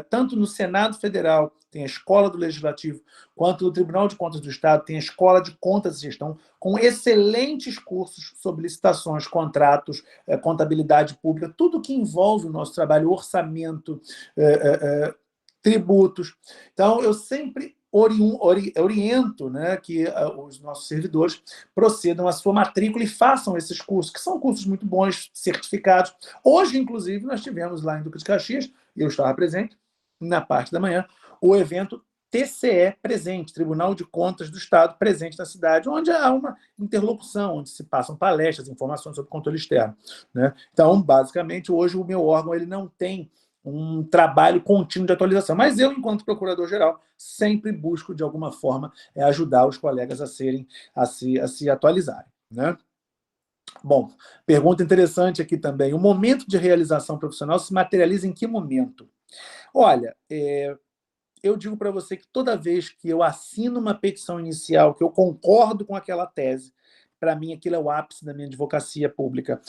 tanto no Senado Federal, tem a Escola do Legislativo, quanto no Tribunal de Contas do Estado, tem a Escola de Contas e Gestão, com excelentes cursos sobre licitações, contratos, contabilidade pública, tudo que envolve o nosso trabalho, orçamento, tributos. Então, eu sempre oriento, né, que os nossos servidores procedam à sua matrícula e façam esses cursos, que são cursos muito bons, certificados. Hoje, inclusive, nós tivemos lá em Duque de Caxias, eu estava presente, na parte da manhã, o evento TCE presente, Tribunal de Contas do Estado presente na cidade, onde há uma interlocução, onde se passam palestras, informações sobre controle externo. Né? Então, basicamente, hoje o meu órgão ele não tem um trabalho contínuo de atualização. Mas eu, enquanto procurador-geral, sempre busco, de alguma forma, ajudar os colegas a se atualizarem. Né? Bom, pergunta interessante aqui também. O momento de realização profissional se materializa em que momento? Olha, eu digo para você que toda vez que eu assino uma petição inicial, que eu concordo com aquela tese, para mim, aquilo é o ápice da minha advocacia pública.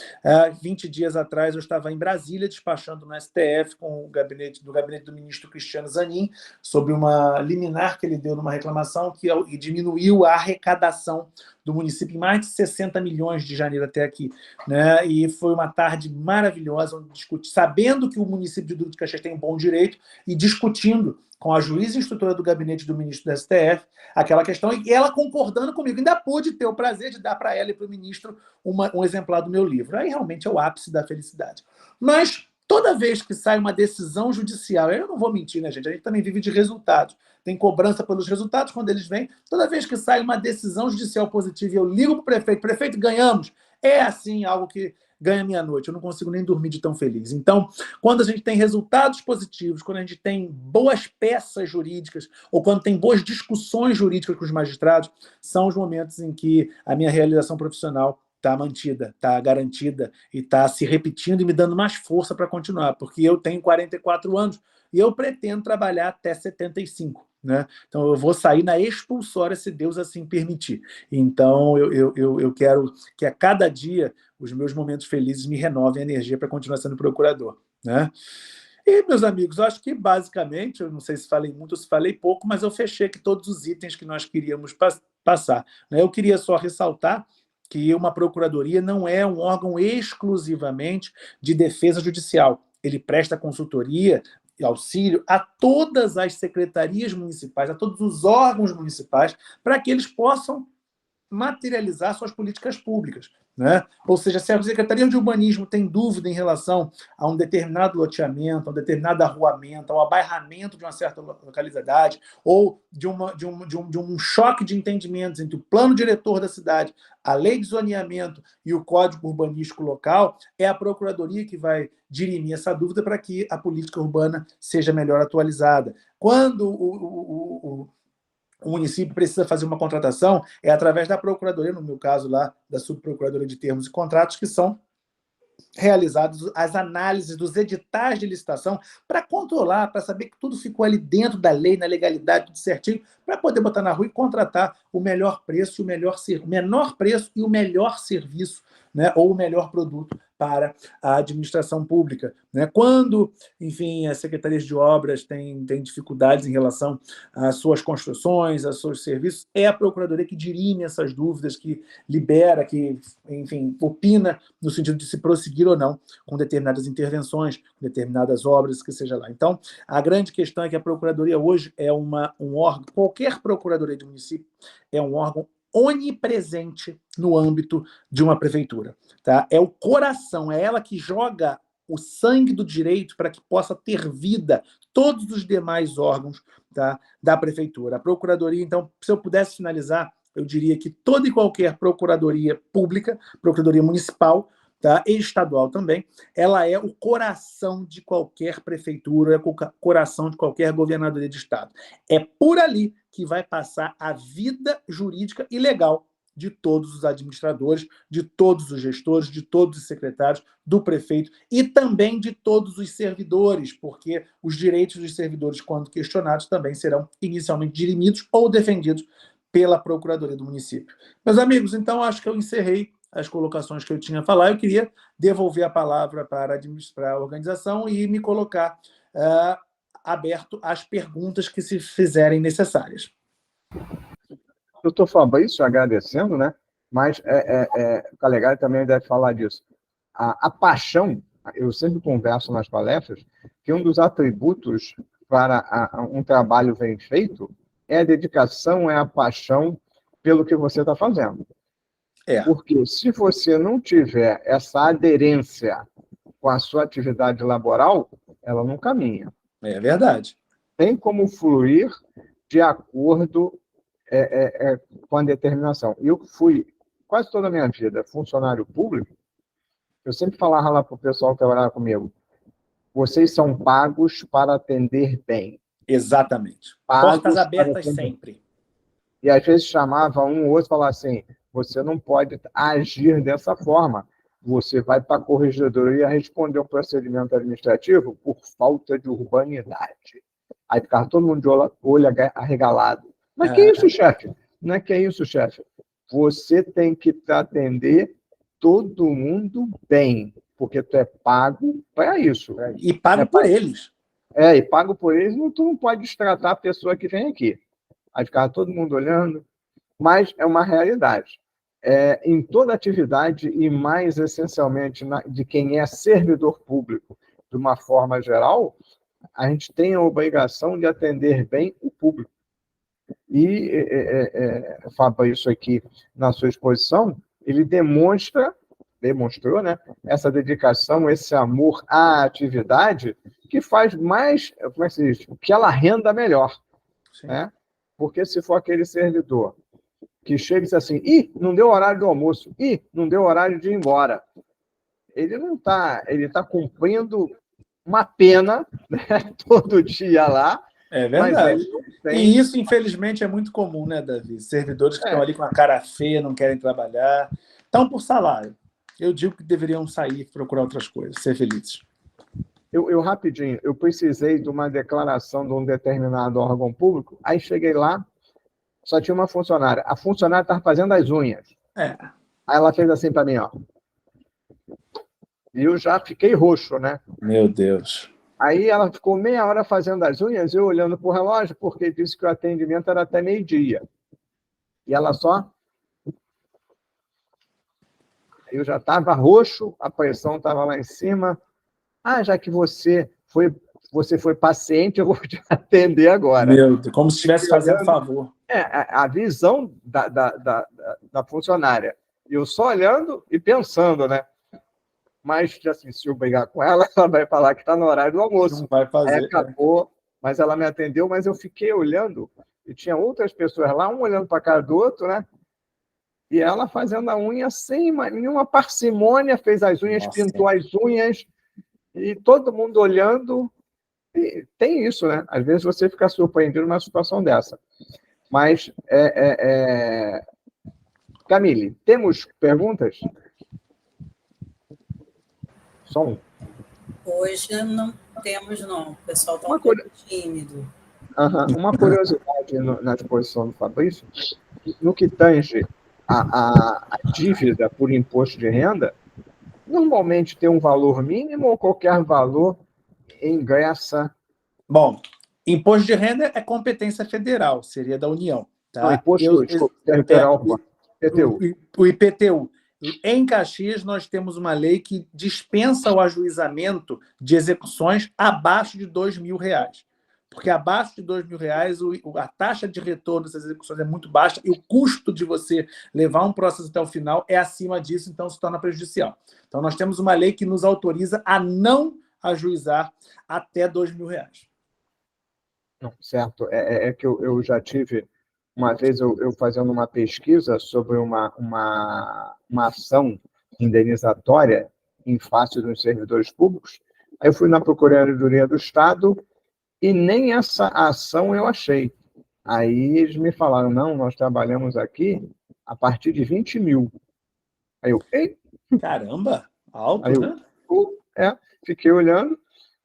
20 dias atrás, eu estava em Brasília, despachando no STF com o gabinete do ministro Cristiano Zanin, sobre uma liminar que ele deu numa reclamação que diminuiu a arrecadação do município em mais de 60 milhões de janeiro até aqui. Né? E foi uma tarde maravilhosa, onde sabendo que o município de Duque de Caxias tem um bom direito, e discutindo com a juíza instrutora do gabinete do ministro do STF, aquela questão, e ela concordando comigo. Ainda pude ter o prazer de dar para ela e para o ministro um exemplar do meu livro. Aí realmente é o ápice da felicidade. Mas toda vez que sai uma decisão judicial, eu não vou mentir, né, gente? A gente também vive de resultados. Tem cobrança pelos resultados quando eles vêm. Toda vez que sai uma decisão judicial positiva e eu ligo para o prefeito, ganhamos. É assim, algo que ganha minha noite. Eu não consigo nem dormir de tão feliz. Então, quando a gente tem resultados positivos, quando a gente tem boas peças jurídicas, ou quando tem boas discussões jurídicas com os magistrados, são os momentos em que a minha realização profissional está mantida, está garantida e está se repetindo e me dando mais força para continuar, porque eu tenho 44 anos e eu pretendo trabalhar até 75. Né? Então, eu vou sair na expulsória, se Deus assim permitir. Então, eu quero que a cada dia os meus momentos felizes me renovem a energia para continuar sendo procurador. Né? E, meus amigos, eu acho que, basicamente, eu não sei se falei muito ou se falei pouco, mas eu fechei aqui todos os itens que nós queríamos passar. Né? Eu queria só ressaltar que uma procuradoria não é um órgão exclusivamente de defesa judicial. Ele presta consultoria e auxílio a todas as secretarias municipais, a todos os órgãos municipais, para que eles possam materializar suas políticas públicas. Né? Ou seja, se a Secretaria de Urbanismo tem dúvida em relação a um determinado loteamento, a um determinado arruamento, ao abairramento de uma certa localidade, ou de um choque de entendimentos entre o plano diretor da cidade, a lei de zoneamento e o código urbanístico local, é a Procuradoria que vai dirimir essa dúvida para que a política urbana seja melhor atualizada. Quando o município precisa fazer uma contratação, é através da Procuradoria, no meu caso lá, da Subprocuradoria de Termos e Contratos, que são realizadas as análises dos editais de licitação para controlar, para saber que tudo ficou ali dentro da lei, na legalidade, tudo certinho, para poder botar na rua e contratar o melhor preço, o menor preço e o melhor serviço, né, ou o melhor produto para a administração pública, né? Quando, enfim, as secretarias de obras têm dificuldades em relação às suas construções, aos seus serviços, é a Procuradoria que dirime essas dúvidas, que libera, que, enfim, opina no sentido de se prosseguir ou não com determinadas intervenções, com determinadas obras, que seja lá. Então, a grande questão é que a Procuradoria hoje é um órgão, qualquer Procuradoria de município é um órgão onipresente no âmbito de uma prefeitura. Tá? É o coração, é ela que joga o sangue do direito para que possa ter vida todos os demais órgãos, tá, da prefeitura. A Procuradoria, então, se eu pudesse finalizar, eu diria que toda e qualquer Procuradoria pública, Procuradoria municipal, tá, e estadual também, ela é o coração de qualquer prefeitura, é o coração de qualquer governadoria de estado. É por ali que vai passar a vida jurídica e legal de todos os administradores, de todos os gestores, de todos os secretários, do prefeito e também de todos os servidores, porque os direitos dos servidores, quando questionados, também serão inicialmente dirimidos ou defendidos pela Procuradoria do município. Meus amigos, então acho que eu encerrei as colocações que eu tinha a falar. Eu queria devolver a palavra para administrar a organização e me colocar aberto às perguntas que se fizerem necessárias. Doutor Fabrício, agradecendo, né? Mas o Calegari também deve falar disso. A paixão, eu sempre converso nas palestras, que um dos atributos para um trabalho bem feito é a dedicação, é a paixão pelo que você está fazendo. Porque se você não tiver essa aderência com a sua atividade laboral, ela não caminha. É verdade. Tem como fluir de acordo com a determinação. Eu fui, quase toda a minha vida, funcionário público. Eu sempre falava lá para o pessoal que trabalhava comigo, vocês são pagos para atender bem. Exatamente. Pagos portas abertas sempre. E às vezes chamava um ou outro e falava assim, você não pode agir dessa forma. Você vai para a corregedoria responder um procedimento administrativo por falta de urbanidade. Aí ficava todo mundo de olho arregalado. Mas que isso, chefe? Não é que é isso, chefe. Você tem que atender todo mundo bem, porque tu é pago para isso. E pago por eles. E pago por eles, tu não pode destratar a pessoa que vem aqui. Aí ficava todo mundo olhando, mas é uma realidade. Em toda atividade, e mais essencialmente de quem é servidor público, de uma forma geral, a gente tem a obrigação de atender bem o público. E Fabrício aqui, na sua exposição, ele demonstrou, né, essa dedicação, esse amor à atividade, que faz mais, como é que se diz? Que ela renda melhor. Né? Porque se for aquele servidor que chega e diz assim, não deu horário do almoço, não deu horário de ir embora. Ele não está, ele está cumprindo uma pena, né, todo dia lá. É verdade. E isso, infelizmente, é muito comum, né, Davi? Servidores que estão ali com a cara feia, não querem trabalhar, estão por salário. Eu digo que deveriam sair e procurar outras coisas, ser felizes. Eu rapidinho, eu precisei de uma declaração de um determinado órgão público, aí cheguei lá, só tinha uma funcionária. A funcionária estava fazendo as unhas. Aí ela fez assim para mim, ó. E eu já fiquei roxo, né? Meu Deus. Aí ela ficou meia hora fazendo as unhas, eu olhando para o relógio, porque disse que o atendimento era até meio-dia. E ela só... Eu já estava roxo, a pressão estava lá em cima. Já que você foi paciente, eu vou te atender agora. Meu Deus, como se estivesse fazendo favor. A visão da funcionária. Eu só olhando e pensando, né? Mas, assim, se eu brigar com ela, ela vai falar que está no horário do almoço. Não vai fazer. Aí acabou, mas ela me atendeu, mas eu fiquei olhando, e tinha outras pessoas lá, um olhando para a cara do outro, né? E ela fazendo a unha sem nenhuma parcimônia, fez as unhas, pintou as unhas, e todo mundo olhando. E tem isso, né? Às vezes você fica surpreendido numa situação dessa. Mas, Camille, temos perguntas? Só um. Hoje não temos, não. O pessoal está um pouco tímido. Uma curiosidade na exposição do Fabrício, no que tange a dívida por imposto de renda, normalmente tem um valor mínimo ou qualquer valor ingressa? Bom, imposto de renda é competência federal, seria da União. Tá? Não, imposto territorial urbano, IPTU. O IPTU. Em Caxias, nós temos uma lei que dispensa o ajuizamento de execuções abaixo de R$2.000. Porque abaixo de R$2.000, a taxa de retorno dessas execuções é muito baixa e o custo de você levar um processo até o final é acima disso, então se torna prejudicial. Então, nós temos uma lei que nos autoriza a não ajuizar até R$2.000. Não, certo. É que eu já tive, uma vez eu fazendo uma pesquisa sobre uma ação indenizatória em face dos servidores públicos, aí eu fui na Procuradoria do Estado e nem essa ação eu achei. Aí eles me falaram, não, nós trabalhamos aqui a partir de 20 mil. Aí eu, ei? Caramba, alto, Aí eu, né? fiquei olhando,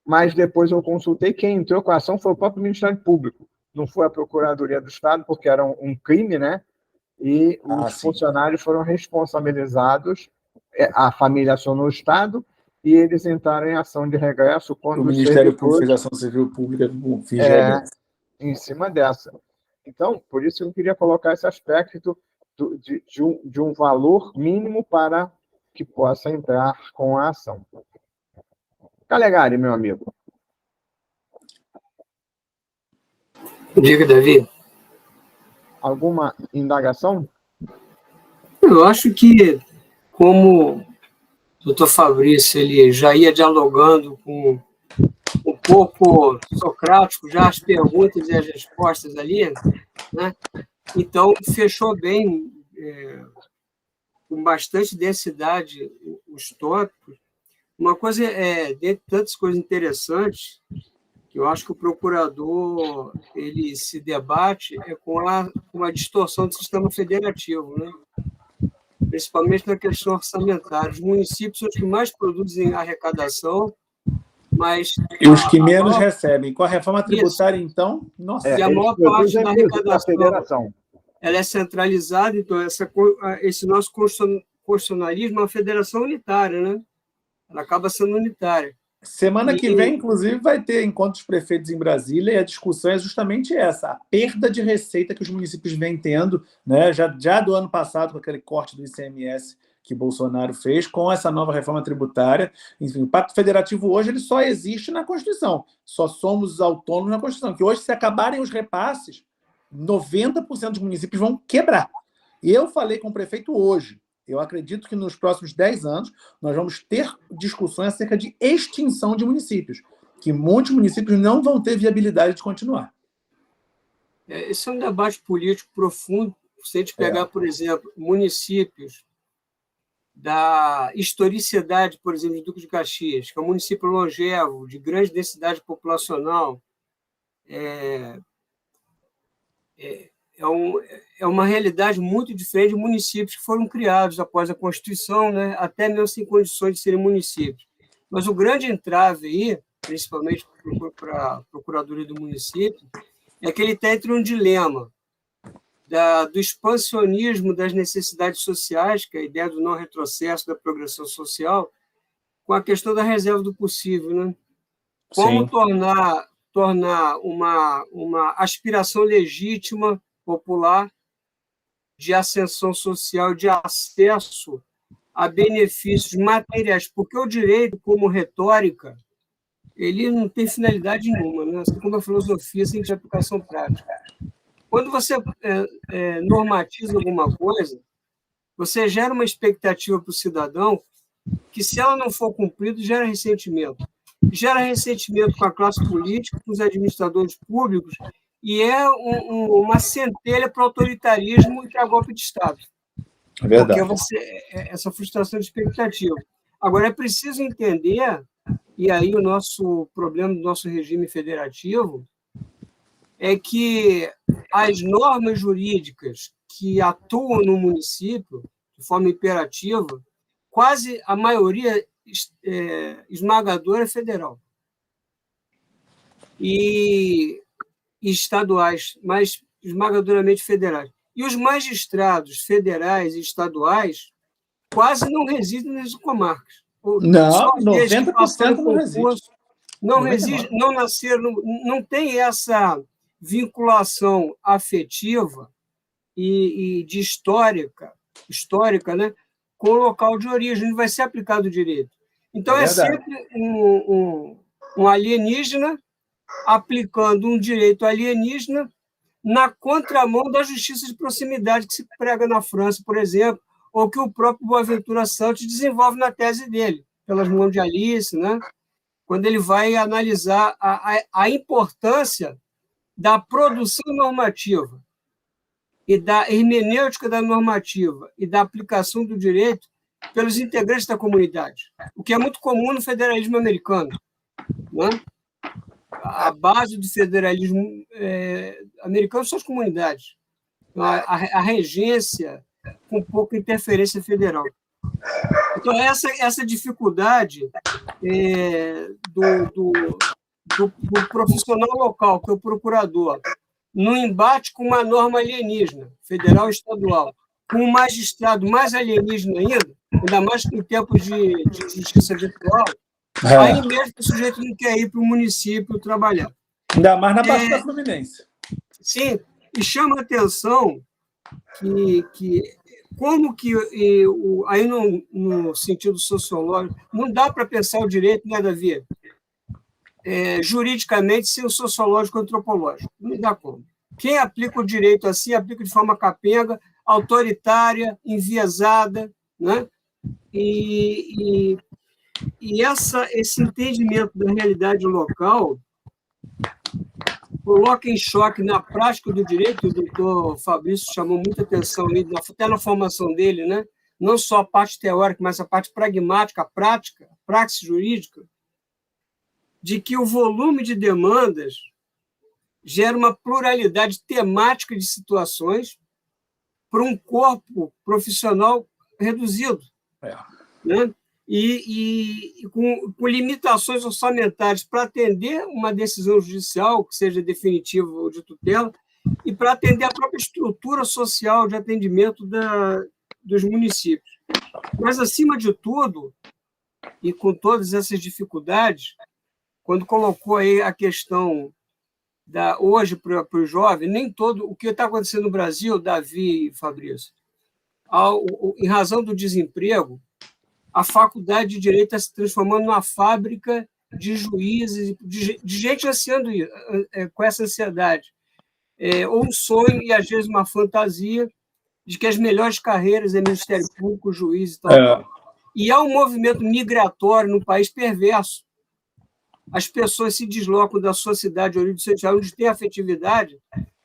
mas depois eu consultei, quem entrou com a ação foi o próprio Ministério Público, não foi a Procuradoria do Estado, porque era um crime, né? E os funcionários foram responsabilizados, a família acionou o Estado, e eles entraram em ação de regresso quando o Ministério Público fez ação civil pública com fins de regresso. Em cima dessa. Então, por isso eu queria colocar esse aspecto de um valor mínimo para que possa entrar com a ação. Calegari, meu amigo. Diga, Davi. Alguma indagação? Eu acho que, como o doutor Fabrício ele já ia dialogando com um pouco socrático, já as perguntas e as respostas ali, né? Então, fechou bem, com bastante densidade, os tópicos. Uma coisa, dentre tantas coisas interessantes, que eu acho que o procurador ele se debate com a distorção do sistema federativo, né? Principalmente na questão orçamentária. Os municípios são os que mais produzem arrecadação, mas... E os que menos recebem. Com a reforma tributária, então, nossa... E a maior parte da arrecadação ela é centralizada, então esse nosso constitucionalismo é uma federação unitária, né? Ela acaba sendo unitária. Semana que vem, inclusive, vai ter encontros de prefeitos em Brasília e a discussão é justamente essa, a perda de receita que os municípios vêm tendo, né? Já do ano passado, com aquele corte do ICMS que Bolsonaro fez, com essa nova reforma tributária. Enfim, o Pacto Federativo hoje ele só existe na Constituição, só somos autônomos na Constituição, que hoje, se acabarem os repasses, 90% dos municípios vão quebrar. E eu falei com o prefeito hoje, eu acredito que nos próximos 10 anos nós vamos ter discussões acerca de extinção de municípios, que muitos municípios não vão ter viabilidade de continuar. Esse é um debate político profundo. Se a gente pegar, por exemplo, municípios da historicidade, por exemplo, de Duque de Caxias, que é um município longevo, de grande densidade populacional, é uma realidade muito diferente de municípios que foram criados após a Constituição, né, até mesmo sem condições de serem municípios. Mas o grande entrave aí, principalmente para a Procuradoria do Município, é que ele está entre um dilema do expansionismo das necessidades sociais, que é a ideia do não retrocesso da progressão social, com a questão da reserva do possível, né? Como tornar uma aspiração legítima, popular, de ascensão social, de acesso a benefícios materiais, porque o direito, como retórica, ele não tem finalidade nenhuma, né? Assim como a filosofia sem aplicação prática. Quando você normatiza alguma coisa, você gera uma expectativa para o cidadão que, se ela não for cumprida, gera ressentimento. Gera ressentimento com a classe política, com os administradores públicos, e é uma centelha para o autoritarismo e para golpe de Estado. É verdade. Porque essa frustração de expectativa. Agora, é preciso entender, e aí o nosso problema do nosso regime federativo é que as normas jurídicas que atuam no município, de forma imperativa, quase a maioria esmagadora é federal. E estaduais, mas esmagadoramente federais. E os magistrados federais e estaduais quase não residem nas comarcas. Não, 90% não resiste. Não tem essa vinculação afetiva e de histórica, né, com o local de origem, não vai ser aplicado o direito. Então, é sempre um alienígena aplicando um direito alienígena na contramão da justiça de proximidade que se prega na França, por exemplo, ou que o próprio Boaventura Santos desenvolve na tese dele, pelas mãos de Alice, né? Quando ele vai analisar a importância da produção normativa e da hermenêutica da normativa e da aplicação do direito pelos integrantes da comunidade, o que é muito comum no federalismo americano, né? A base do federalismo americano são as comunidades, a regência com pouca interferência federal. Então, essa dificuldade do profissional local, que é o procurador, no embate com uma norma alienígena, federal e estadual, com um magistrado mais alienígena ainda mais em tempos de justiça virtual, aí mesmo o sujeito não quer ir para o município trabalhar. Ainda mais na Baixada Fluminense. Sim, e chama a atenção que como que, aí no sentido sociológico, não dá para pensar o direito, né, Davi? Juridicamente sem o sociológico antropológico. Não dá como. Quem aplica o direito assim, aplica de forma capenga, autoritária, enviesada, né? E esse entendimento da realidade local coloca em choque na prática do direito. O doutor Fabrício chamou muita atenção ali, até na formação dele, né? Não só a parte teórica, mas a parte pragmática, a prática, a praxis jurídica, de que o volume de demandas gera uma pluralidade temática de situações para um corpo profissional reduzido, né? E com limitações orçamentárias para atender uma decisão judicial que seja definitiva ou de tutela e para atender a própria estrutura social de atendimento dos municípios. Mas, acima de tudo, e com todas essas dificuldades, quando colocou aí a questão hoje para o jovem, nem todo o que está acontecendo no Brasil, Davi e Fabrício, em razão do desemprego, a faculdade de Direito está se transformando numa fábrica de juízes, de gente ansiando com essa ansiedade. Ou um sonho e, às vezes, uma fantasia de que as melhores carreiras é Ministério Público, juiz e tal. E há um movimento migratório no país perverso. As pessoas se deslocam da sua cidade, onde tem afetividade,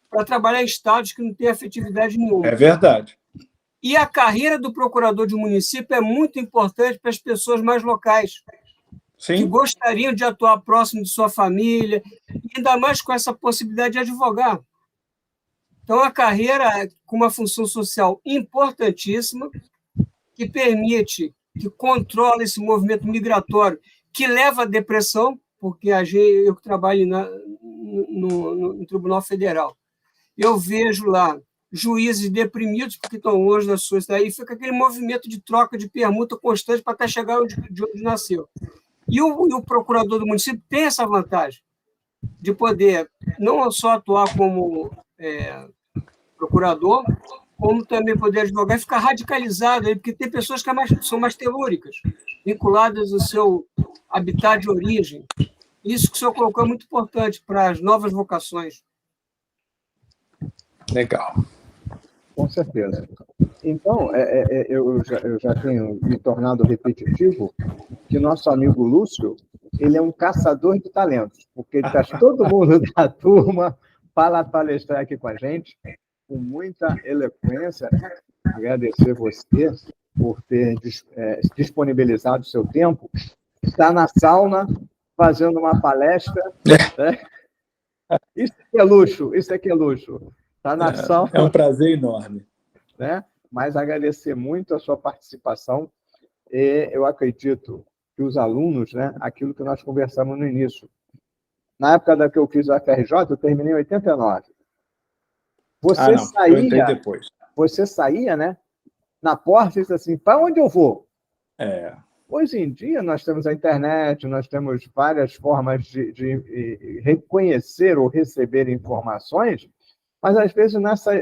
para trabalhar em estados que não têm afetividade nenhuma. É verdade. E a carreira do procurador de município é muito importante para as pessoas mais locais, Sim, que gostariam de atuar próximo de sua família, e ainda mais com essa possibilidade de advogar. Então, a carreira com uma função social importantíssima, que permite, que controla esse movimento migratório, que leva à depressão, porque eu que trabalho no Tribunal Federal, eu vejo lá juízes deprimidos porque estão longe das suas cidades, e fica aquele movimento de troca de permuta constante para até chegar de onde nasceu. E o procurador do município tem essa vantagem de poder não só atuar como procurador, como também poder advogar e ficar radicalizado, porque tem pessoas que são mais telúricas, vinculadas ao seu habitat de origem. Isso que o senhor colocou é muito importante para as novas vocações. Legal. Com certeza. Então, eu já tenho me tornado repetitivo que nosso amigo Lúcio, ele é um caçador de talentos, porque ele traz todo mundo da turma para palestrar aqui com a gente, com muita eloquência. Agradecer você por ter disponibilizado o seu tempo. Está na sauna, fazendo uma palestra. Né? Isso aqui é luxo. Está na sauna. É um prazer enorme. Né? Mas agradecer muito a sua participação. E eu acredito que os alunos, né, aquilo que nós conversamos no início, na época que eu fiz o FRJ, eu terminei em 89. Eu entrei depois. Você saía, né, na porta e disse assim, para onde eu vou? Hoje em dia, nós temos a internet, nós temos várias formas de reconhecer ou receber informações, mas, às vezes,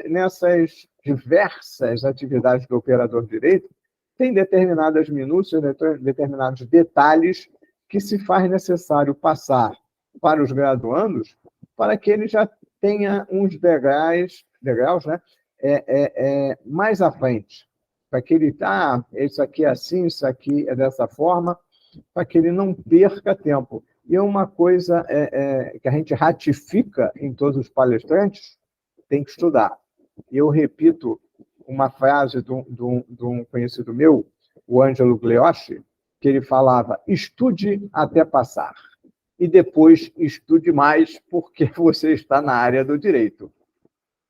nessas diversas atividades do operador de direito, tem determinadas minúcias, determinados detalhes que se faz necessário passar para os graduandos para que ele já tenha uns degraus, né, mais à frente, para que ele isso aqui é assim, isso aqui é dessa forma, para que ele não perca tempo. E uma coisa que a gente ratifica em todos os palestrantes, tem que estudar. E eu repito uma frase de um conhecido meu, o Ângelo Gleoschi, que ele falava: estude até passar. E depois estude mais, porque você está na área do direito.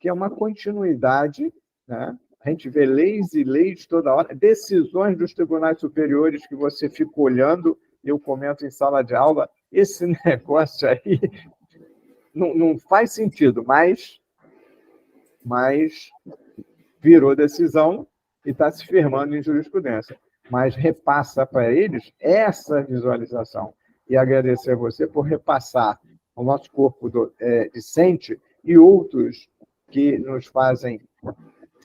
Que é uma continuidade, né? A gente vê leis e leis toda hora, decisões dos tribunais superiores que você fica olhando, eu comento em sala de aula, esse negócio aí não faz sentido, mas virou decisão e está se firmando em jurisprudência. Mas repassa para eles essa visualização. E agradecer a você por repassar ao nosso corpo discente e outros que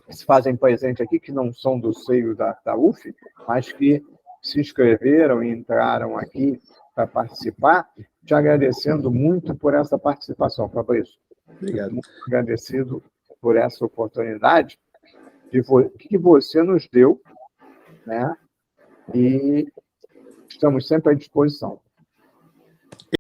se fazem presente aqui, que não são do seio da UF, mas que se inscreveram e entraram aqui para participar, te agradecendo muito por essa participação, Fabrício. Obrigado. Muito agradecido por essa oportunidade que você nos deu, né? E estamos sempre à disposição.